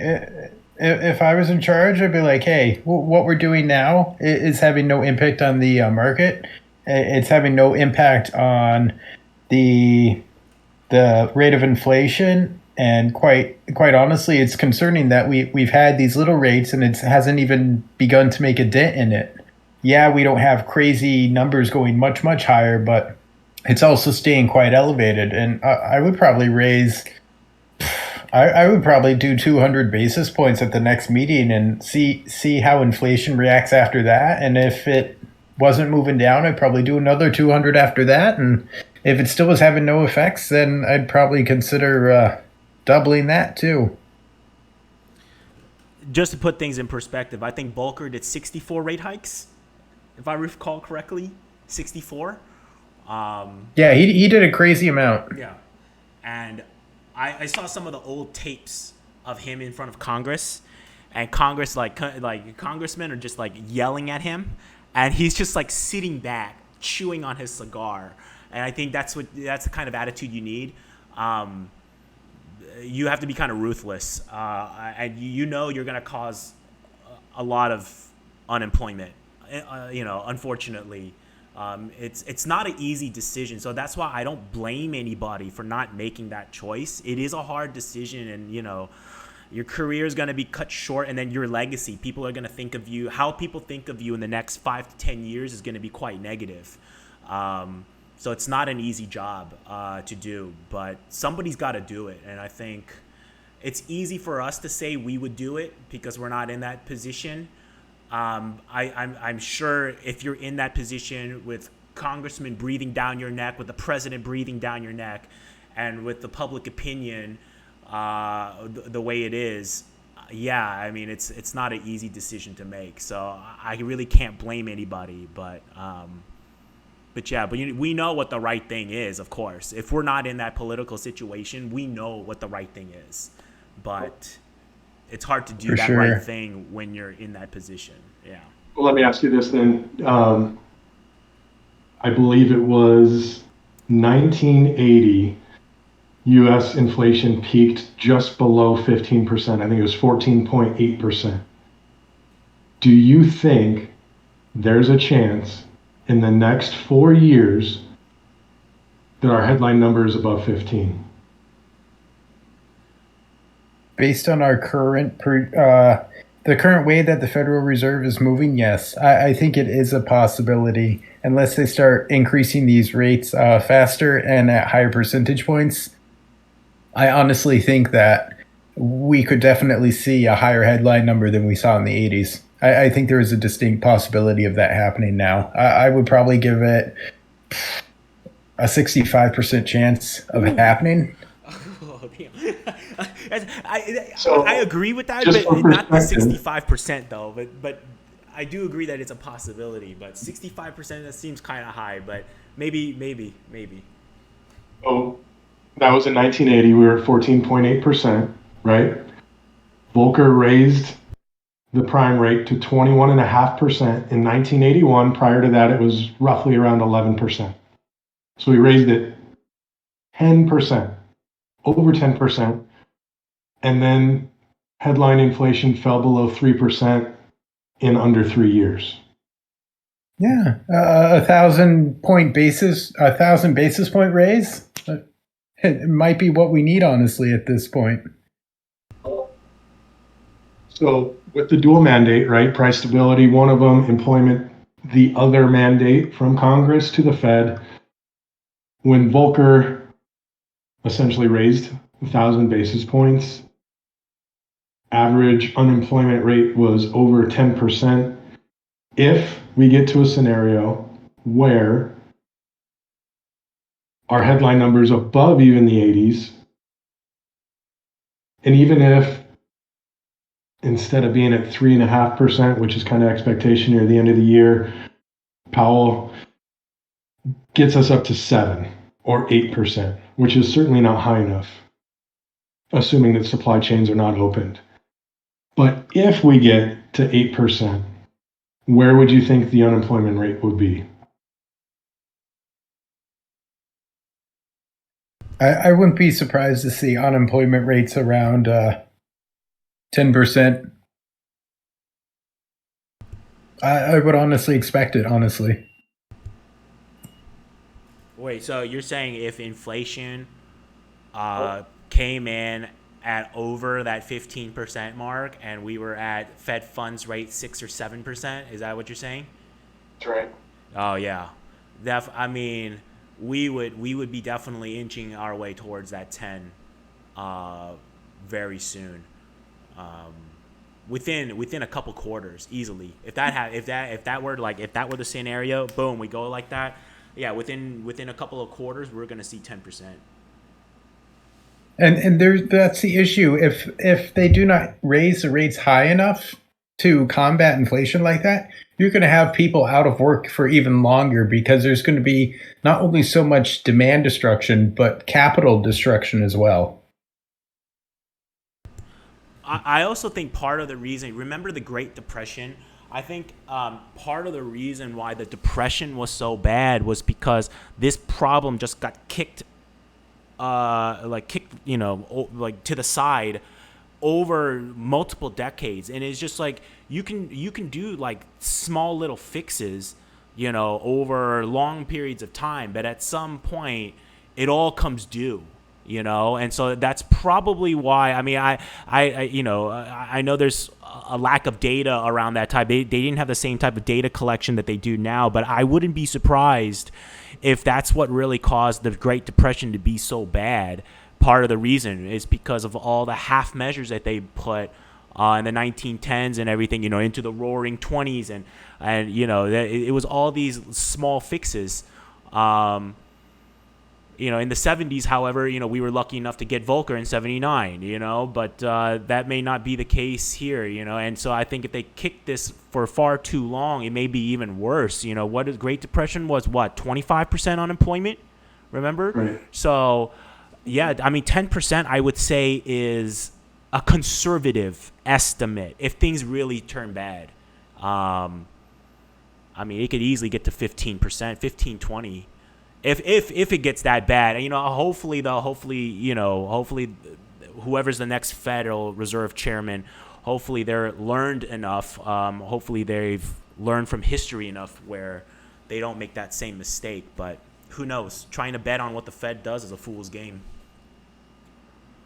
If I was in charge, I'd be like, hey, what we're doing now is having no impact on the market. It's having no impact on the rate of inflation. And quite honestly, it's concerning that we've had these little rates and it hasn't even begun to make a dent in it. Yeah, we don't have crazy numbers going much higher, but it's also staying quite elevated. And I would probably I would probably do 200 basis points at the next meeting and see how inflation reacts after that. And if it wasn't moving down, I'd probably do another 200 after that. And if it still was having no effects, then I'd probably consider doubling that too. Just to put things in perspective, I think Volcker did 64 rate hikes, if I recall correctly. 64. Yeah, he did a crazy amount. Yeah. And I saw some of the old tapes of him in front of Congress, and Congress like congressmen are just like yelling at him, and he's just like sitting back chewing on his cigar. And I think that's the kind of attitude you need. You have to be kind of ruthless, and you know you're going to cause a lot of unemployment. Unfortunately, it's not an easy decision. So that's why I don't blame anybody for not making that choice. It is a hard decision, and your career is going to be cut short, and then your legacy. People are going to think of you. How people think of you in the next 5 to 10 years is going to be quite negative. So it's not an easy job to do, but somebody's got to do it. And I think it's easy for us to say we would do it because we're not in that position. I'm sure if you're in that position with congressmen breathing down your neck, with the president breathing down your neck, and with the public opinion the way it is, yeah, I mean, it's not an easy decision to make. So I really can't blame anybody, but yeah, but we know what the right thing is, of course. If we're not in that political situation, we know what the right thing is. But it's hard to do that right thing when you're in that position. Yeah. Well, let me ask you this then. I believe it was 1980, U.S. inflation peaked just below 15%. I think it was 14.8%. Do you think there's a chance in the next 4 years that our headline number is above 15? Based on our the current way that the Federal Reserve is moving, yes, I think it is a possibility. Unless they start increasing these rates faster and at higher percentage points, I honestly think that we could definitely see a higher headline number than we saw in the 80s. I think there is a distinct possibility of that happening now. I would probably give it a 65% chance of it happening. Oh, I agree with that, but not the 65% though. But I do agree that it's a possibility. But 65%, that seems kind of high. But maybe. Oh, that was in 1980. We were at 14.8%, right? Volcker raised the prime rate to 21.5% in 1981. Prior to that, it was roughly around 11%. So we raised it 10%, over 10%, and then headline inflation fell below 3% in under 3 years. Yeah, 1,000 basis point raise. It might be what we need, honestly, at this point. So with the dual mandate, right, price stability, one of them, employment, the other mandate from Congress to the Fed, when Volcker essentially raised 1,000 basis points, average unemployment rate was over 10%. If we get to a scenario where our headline number is above even the 80s, and even if instead of being at 3.5%, which is kind of expectation near the end of the year, Powell gets us up to 7 or 8%, which is certainly not high enough, assuming that supply chains are not opened. But if we get to 8%, where would you think the unemployment rate would be? I wouldn't be surprised to see unemployment rates around 10%. I would honestly expect it, honestly. Wait, so you're saying if inflation came in at over that 15% mark and we were at Fed funds rate 6 or 7%, is that what you're saying? That's right. Oh yeah, I mean, we would be definitely inching our way towards that 10 very soon. Within a couple quarters, easily. If that were the scenario, boom, we go like that. Yeah, within a couple of quarters, we're gonna see 10%. And that's the issue. If they do not raise the rates high enough to combat inflation like that, you're going to have people out of work for even longer because there's going to be not only so much demand destruction, but capital destruction as well. I also think part of the reason, remember the Great Depression? I think part of the reason why the Depression was so bad was because this problem just got kicked, to the side over multiple decades, and it's just like you can do like small little fixes, over long periods of time, but at some point it all comes due. And so that's probably why. I mean, I know there's a lack of data around that time. They didn't have the same type of data collection that they do now, but I wouldn't be surprised if that's what really caused the Great Depression to be so bad. Part of the reason is because of all the half measures that they put in the 1910s and everything, into the Roaring 20s, and it was all these small fixes. In the 70s, however, we were lucky enough to get Volcker in 79, but that may not be the case here, and so I think if they kick this for far too long, it may be even worse. What is Great Depression was, 25% unemployment, remember? Right. So, yeah, I mean, 10% I would say is a conservative estimate if things really turn bad. I mean, it could easily get to 15%, 15, 20. If it gets that bad, hopefully whoever's the next Federal Reserve chairman, hopefully they're learned enough. Hopefully they've learned from history enough where they don't make that same mistake. But who knows? Trying to bet on what the Fed does is a fool's game.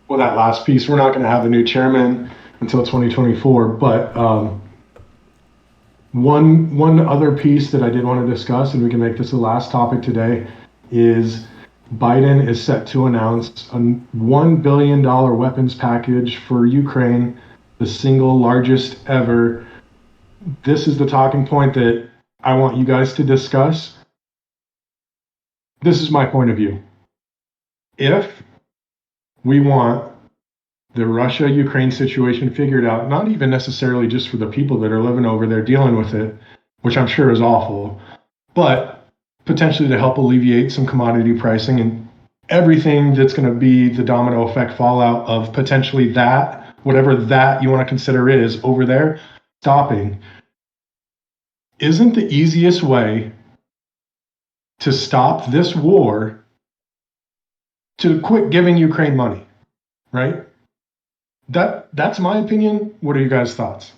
Well, that last piece, we're not going to have a new chairman until 2024. But one other piece that I did want to discuss, and we can make this the last topic today, is Biden is set to announce a $1 billion weapons package for Ukraine, the single largest ever. This is the talking point that I want you guys to discuss. This is my point of view. If we want the Russia-Ukraine situation figured out, not even necessarily just for the people that are living over there dealing with it, which I'm sure is awful, but potentially to help alleviate some commodity pricing and everything that's going to be the domino effect fallout of potentially that, whatever that you want to consider is over there, stopping. Isn't the easiest way to stop this war to quit giving Ukraine money, right? That's my opinion. What are you guys' thoughts?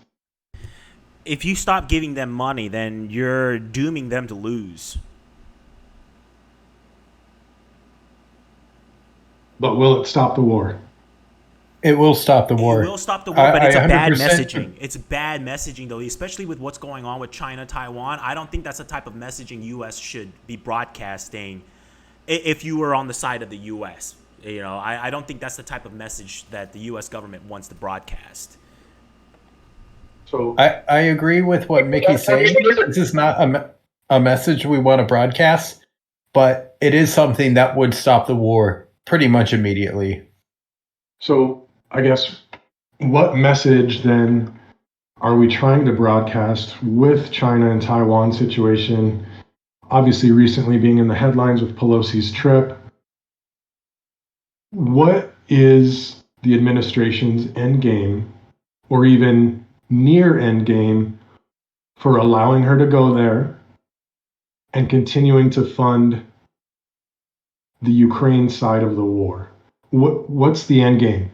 If you stop giving them money, then you're dooming them to lose. But will it stop the war? It will stop the war. It will stop the war, but it's a bad 100%. messaging. It's bad messaging, though, especially with what's going on with China, Taiwan. I don't think that's the type of messaging U.S. should be broadcasting if you were on the side of the U.S. I don't think that's the type of message that the U.S. government wants to broadcast. So I agree with what Mickey's saying. This is not a message we want to broadcast, but it is something that would stop the war pretty much immediately. So I guess what message then are we trying to broadcast with China and Taiwan situation? Obviously, recently being in the headlines with Pelosi's trip. What is the administration's end game, or even near end game, for allowing her to go there and continuing to fund the Ukraine side of the war? What's the end game?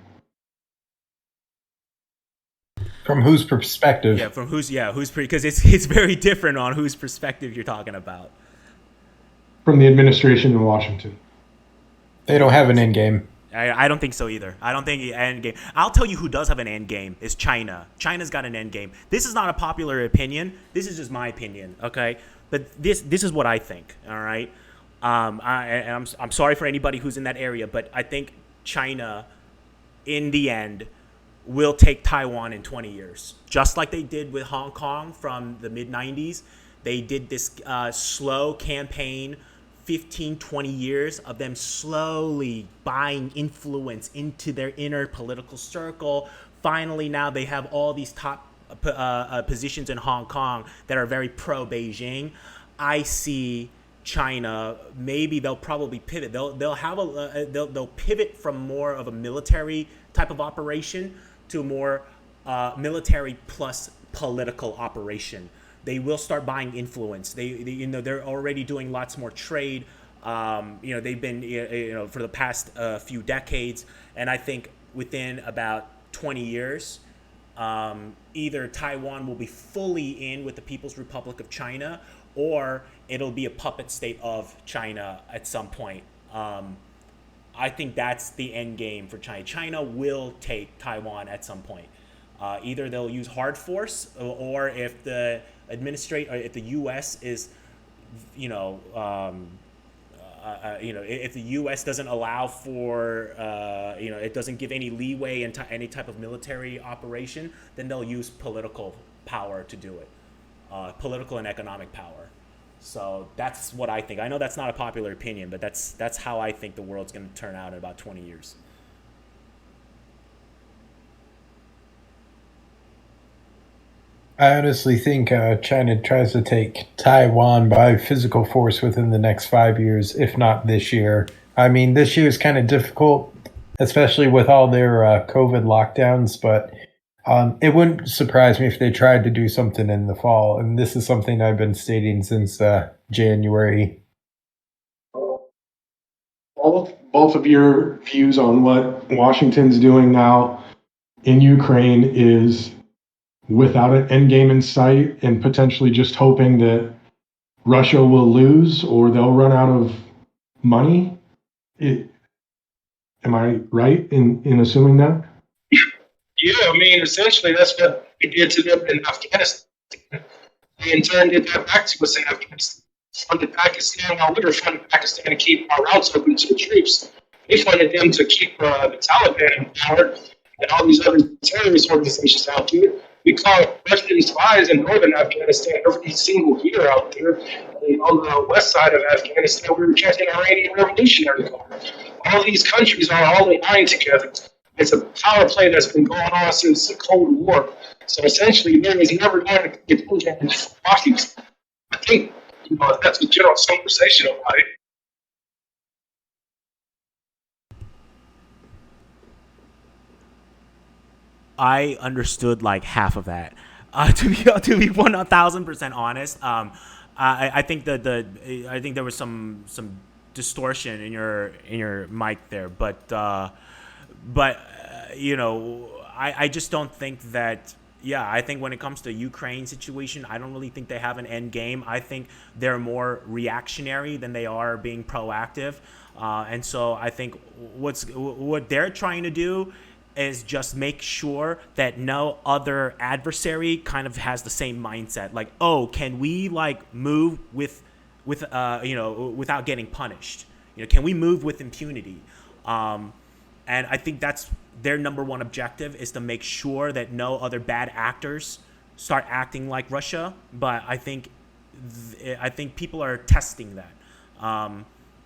From whose perspective? Yeah, because it's very different on whose perspective you're talking about. From the administration in Washington. They don't have an end game. I don't think so either. I don't think the end game. I'll tell you who does have an end game is China. China's got an end game. This is not a popular opinion. This is just my opinion, okay? But this is what I think, all right? I'm sorry for anybody who's in that area, but I think China, in the end, will take Taiwan in 20 years. Just like they did with Hong Kong from the mid-90s. They did this slow campaign 15, 20 years of them slowly buying influence into their inner political circle. Finally, now they have all these top positions in Hong Kong that are very pro-Beijing. I see China, maybe they'll probably pivot. They'll pivot from more of a military type of operation to more military plus political operation. They will start buying influence. They're already doing lots more trade. They've been for the past few decades, and I think within about 20 years, either Taiwan will be fully in with the People's Republic of China, or it'll be a puppet state of China at some point. I think that's the end game for China. China will take Taiwan at some point. Either they'll use hard force, or if the if the U.S. is, if the U.S. doesn't allow for, it doesn't give any leeway into any type of military operation, then they'll use political power to do it, political and economic power. So that's what I think. I know that's not a popular opinion, but that's how I think the world's going to turn out in about 20 years. I honestly think China tries to take Taiwan by physical force within the next 5 years, if not this year. I mean, this year is kind of difficult, especially with all their COVID lockdowns, but it wouldn't surprise me if they tried to do something in the fall. And this is something I've been stating since January. Both of your views on what Washington's doing now in Ukraine is without an end game in sight and potentially just hoping that Russia will lose or they'll run out of money. Am I right in assuming that? Yeah, I mean, essentially that's what they did to them in Afghanistan. They in turn did that back to us in Afghanistan. Funded Pakistan while we were funding Pakistan to keep our routes open to the troops. They funded them to keep the Taliban in power and all these other terrorist organizations out there. We call Russian spies in northern Afghanistan every single year out there. And on the west side of Afghanistan, we were catching Iranian Revolutionary Guard. All these countries are all aligned together. It's a power play that's been going on since the Cold War. So essentially, there is never going to get in Washington. I think that's a general conversation about it. I understood like half of that. To be 1,000% honest, I think I think there was some distortion in your mic there, but I just don't think that. Yeah, I think when it comes to Ukraine situation, I don't really think they have an end game. I think they're more reactionary than they are being proactive, and so I think what they're trying to do is just make sure that no other adversary kind of has the same mindset. Like, oh, can we like move without getting punished? Can we move with impunity? And I think that's their number one objective, is to make sure that no other bad actors start acting like Russia. But I think people are testing that.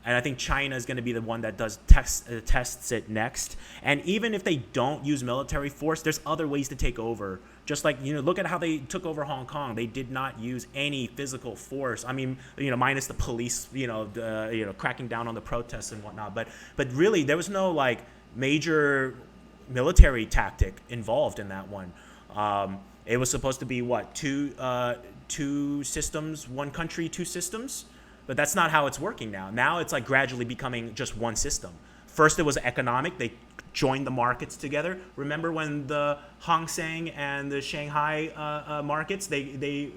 And I think China is going to be the one that does tests it next. And even if they don't use military force, there's other ways to take over. Just like, look at how they took over Hong Kong. They did not use any physical force. I mean, minus the police, cracking down on the protests and whatnot. But really, there was no like major military tactic involved in that one. It was supposed to be what, two systems, one country, two systems. But that's not how it's working now. Now it's like gradually becoming just one system. First it was economic. They joined the markets together. Remember when the Hang Seng and the Shanghai markets, they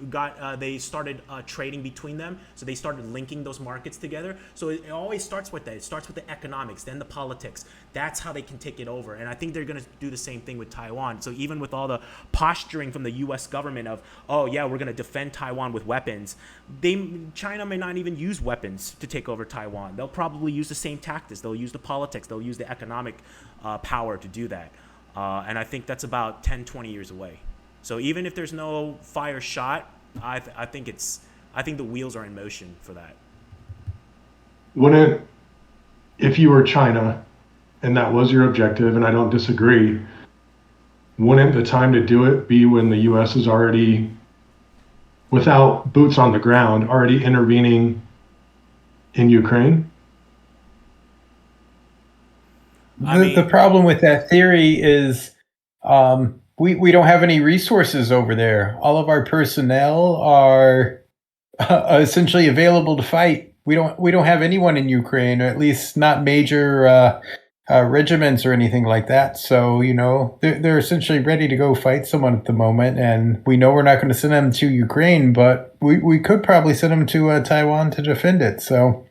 started trading between them. So they started linking those markets together. So it always starts with that. It starts with the economics, then the politics. That's how they can take it over. And I think they're going to do the same thing with Taiwan. So even with all the posturing from the U.S. government of, oh yeah, we're going to defend Taiwan with weapons, China may not even use weapons to take over Taiwan. They'll probably use the same tactics. They'll use the politics. They'll use the economic power to do that. And I think that's about 10, 20 years away. So even if there's no fire shot, I think the wheels are in motion for that. wouldn't, if you were China and that was your objective, and I don't disagree, wouldn't the time to do it be when the U.S. is already, without boots on the ground, already intervening in Ukraine? The problem with that theory is we don't have any resources over there. All of our personnel are essentially available to fight. We don't have anyone in Ukraine, or at least not major regiments or anything like that. So they're essentially ready to go fight someone at the moment, and we know we're not going to send them to Ukraine, but we could probably send them to Taiwan to defend it. So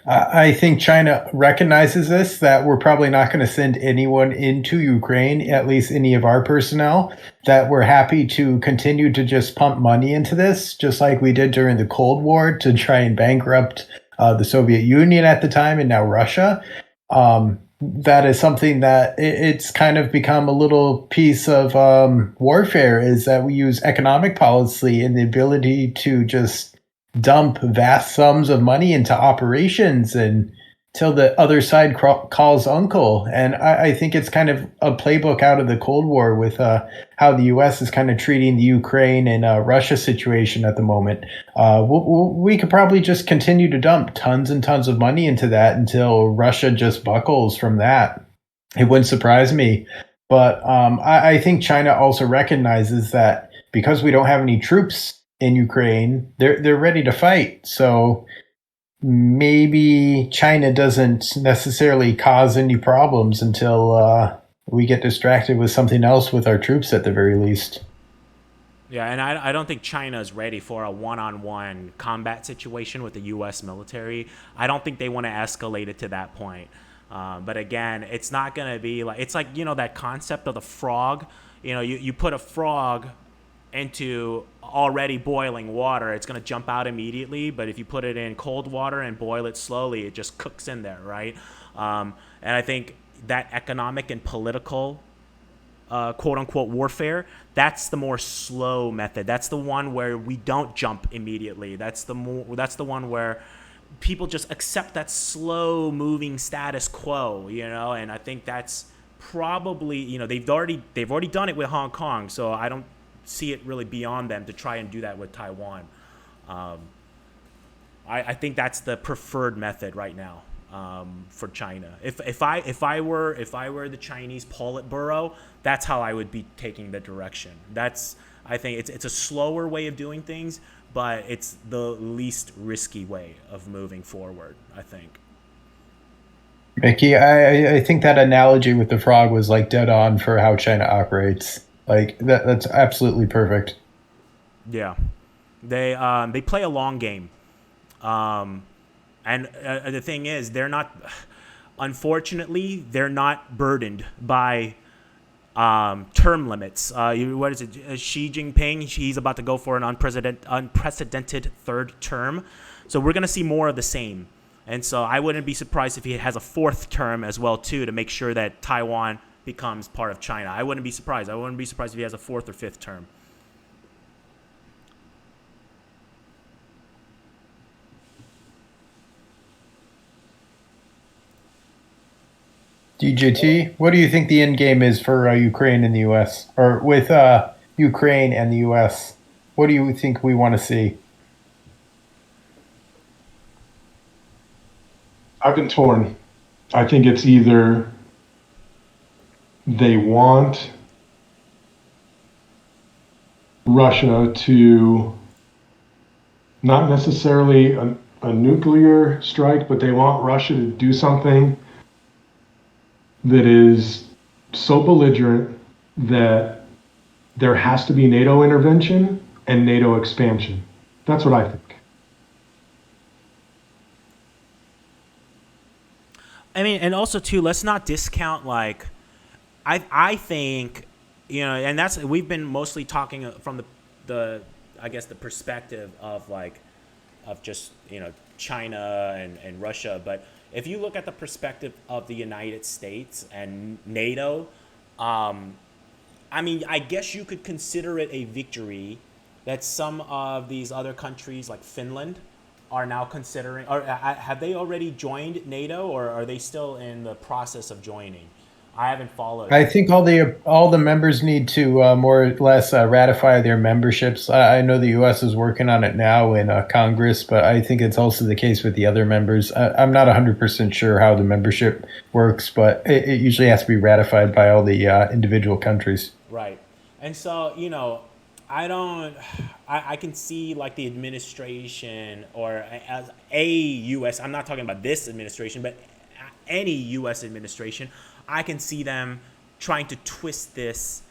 I think China recognizes this, that we're probably not going to send anyone into Ukraine, at least any of our personnel, that we're happy to continue to just pump money into this, just like we did during the Cold War to try and bankrupt the Soviet Union at the time and now Russia. That is something that it's kind of become a little piece of warfare, is that we use economic policy and the ability to just dump vast sums of money into operations and till the other side calls uncle. And I think it's kind of a playbook out of the Cold War with how the U.S. is kind of treating the Ukraine and Russia situation at the moment. We could probably just continue to dump tons and tons of money into that until Russia just buckles from that. It wouldn't surprise me. But I think China also recognizes that because we don't have any troops in Ukraine, they're ready to fight. So maybe China doesn't necessarily cause any problems until we get distracted with something else with our troops at the very least. Yeah, and I don't think China is ready for a one-on-one combat situation with the U.S. military. I don't think they want to escalate it to that point. But again, it's not going to be like, it's like, that concept of the frog. You put a frog into already boiling water, it's going to jump out immediately. But if you put it in cold water and boil it slowly, it just cooks in there, right? And I think that economic and political quote unquote warfare, that's the more slow method. That's the one where we don't jump immediately. That's the one where people just accept that slow moving status quo, and I think that's probably, they've already done it with Hong Kong, so I don't see it really beyond them to try and do that with Taiwan. I think that's the preferred method right now for China. If I were the Chinese Politburo, that's how I would be taking the direction. I think it's a slower way of doing things, but it's the least risky way of moving forward, I think. Mickey, I think that analogy with the frog was like dead on for how China operates. Like that's absolutely perfect. Yeah, they play a long game, and the thing is, unfortunately, they're not burdened by term limits. What is it? Xi Jinping, he's about to go for an unprecedented third term, so we're gonna see more of the same. And so I wouldn't be surprised if he has a fourth term as well too, to make sure that Taiwan becomes part of China. I wouldn't be surprised. I wouldn't be surprised if he has a fourth or fifth term. DJT, what do you think the end game is for Ukraine and the U.S. or with Ukraine and the U.S.? What do you think we want to see? I've been torn. I think it's either they want Russia to not necessarily a nuclear strike, but they want Russia to do something that is so belligerent that there has to be NATO intervention and NATO expansion. That's what I think. I mean, and also too, let's not discount I think, and we've been mostly talking from the I guess the perspective of just China and Russia, but if you look at the perspective of the United States and NATO, I mean, I guess you could consider it a victory that some of these other countries like Finland are now considering, or have they already joined NATO, or are they still in the process of joining? I haven't followed. I think all the members need to more or less ratify their memberships. I know the U.S. is working on it now in Congress, but I think it's also the case with the other members. I'm not 100% sure how the membership works, but it usually has to be ratified by all the individual countries. Right. And so, I can see like the administration or as a U.S., I'm not talking about this administration, but any U.S. administration, I can see them trying to twist this,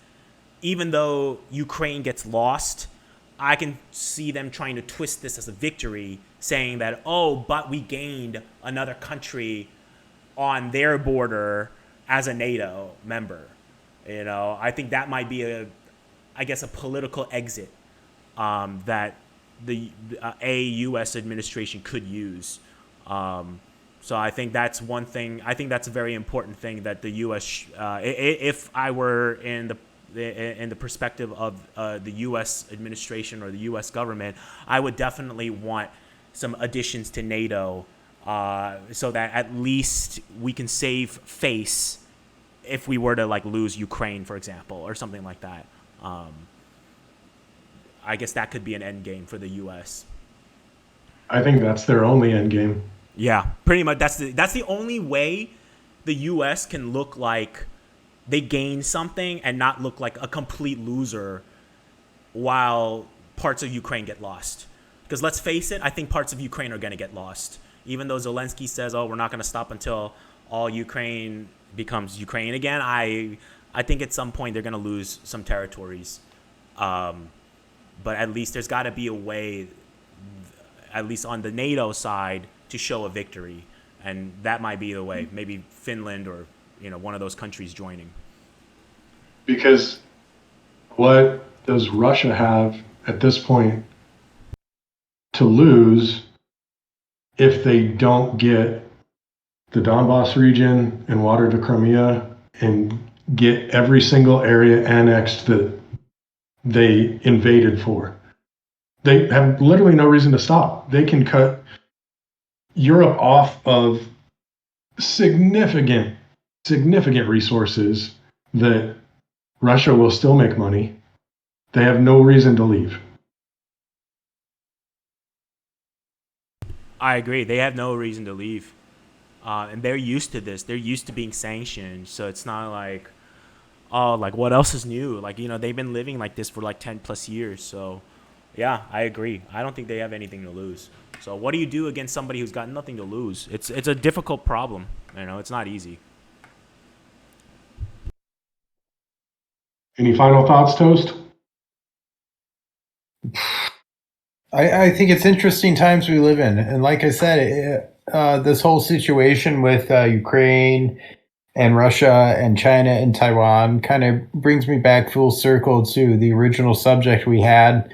even though Ukraine gets lost. I can see them trying to twist this as a victory, saying that, oh, but we gained another country on their border as a NATO member. I think that might be a political exit that a U.S. administration could use. So I think that's one thing. I think that's a very important thing that the U.S. If I were in the perspective of the U.S. administration or the U.S. government, I would definitely want some additions to NATO so that at least we can save face if we were to like lose Ukraine, for example, or something like that. I guess that could be an end game for the U.S. I think that's their only end game. Yeah, pretty much. That's the only way the U.S. can look like they gained something and not look like a complete loser while parts of Ukraine get lost. Because let's face it, I think parts of Ukraine are going to get lost. Even though Zelensky says, "Oh, we're not going to stop until all Ukraine becomes Ukraine again," I think at some point they're going to lose some territories. But at least there's got to be a way, at least on the NATO side, to show a victory, and that might be the way. Maybe Finland or one of those countries joining. Because what does Russia have at this point to lose if they don't get the Donbass region and water to Crimea and get every single area annexed that they invaded for? They have literally no reason to stop. They can cut Europe off of significant resources that Russia will still make money. They have no reason to leave. I agree. They have no reason to leave. And they're used to this. They're used to being sanctioned. So it's not like, oh, like what else is new? Like, they've been living like this for like 10 plus years. So yeah, I agree. I don't think they have anything to lose. So what do you do against somebody who's got nothing to lose? It's a difficult problem. It's not easy. Any final thoughts, Toast? I think it's interesting times we live in. And like I said, this whole situation with Ukraine and Russia and China and Taiwan kind of brings me back full circle to the original subject we had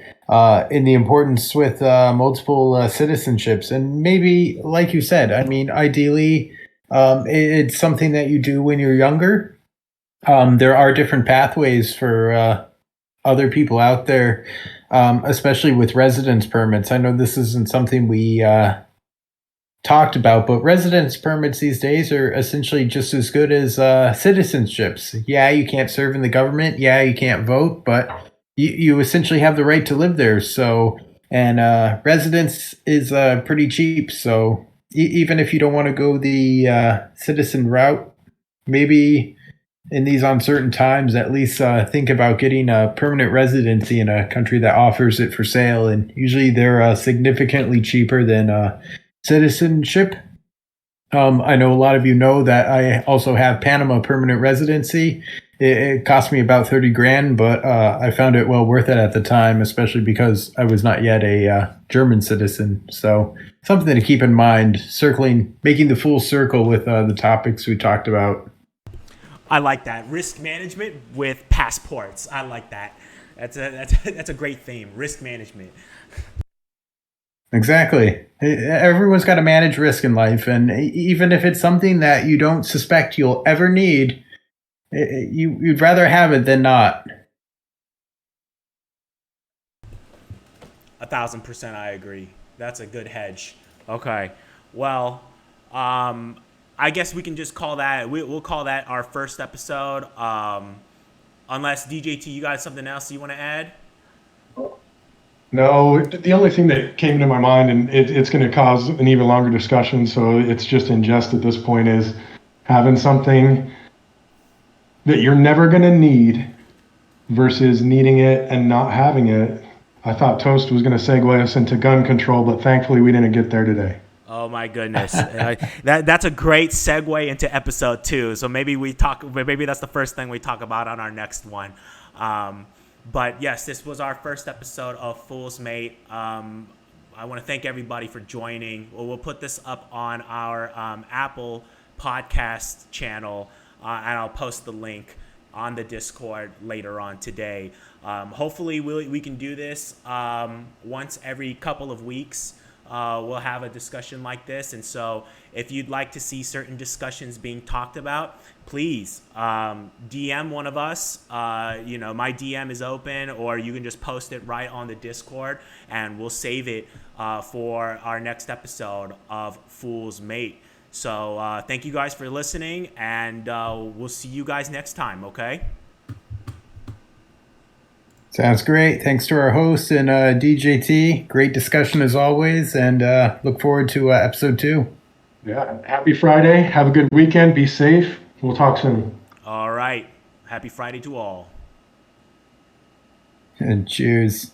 in the importance with multiple citizenships. And maybe, like you said, ideally, it's something that you do when you're younger. There are different pathways for other people out there, especially with residence permits. I know this isn't something we talked about, but residence permits these days are essentially just as good as citizenships. Yeah, you can't serve in the government. Yeah, you can't vote, but you essentially have the right to live there. So, and residence is pretty cheap. So even if you don't want to go the citizen route, maybe in these uncertain times, at least think about getting a permanent residency in a country that offers it for sale. And usually they're significantly cheaper than citizenship. I know a lot of you know that I also have Panama permanent residency. It cost me about 30 grand, but I found it well worth it at the time, especially because I was not yet a German citizen. So something to keep in mind, making the full circle with the topics we talked about. I like that. Risk management with passports. I like that. That's a great theme. Risk management. Exactly. Everyone's got to manage risk in life. And even if it's something that you don't suspect you'll ever need, you'd rather have it than not. 1,000% I agree. That's a good hedge. Okay. Well, I guess we can just call that. We'll call that our first episode. Unless DJT, you got something else you want to add? No, the only thing that came to my mind, and it's going to cause an even longer discussion, so it's just in jest at this point, is having something that you're never going to need versus needing it and not having it. I thought Toast was going to segue us into gun control, but thankfully we didn't get there today. Oh my goodness, that's a great segue into episode 2. So maybe that's the first thing we talk about on our next one. But yes, this was our first episode of Fool's Mate. I want to thank everybody for joining. We'll put this up on our Apple podcast channel, and I'll post the link on the Discord later on today. Hopefully we can do this once every couple of weeks. We'll have a discussion like this, and so if you'd like to see certain discussions being talked about, please DM one of us. My DM is open, or you can just post it right on the Discord, and we'll save it for our next episode of Fool's Mate. So thank you guys for listening, and we'll see you guys next time, okay? Sounds great. Thanks to our host and DJT. Great discussion as always, and look forward to episode 2. Yeah. Happy Friday. Have a good weekend. Be safe. We'll talk soon. All right. Happy Friday to all. And cheers.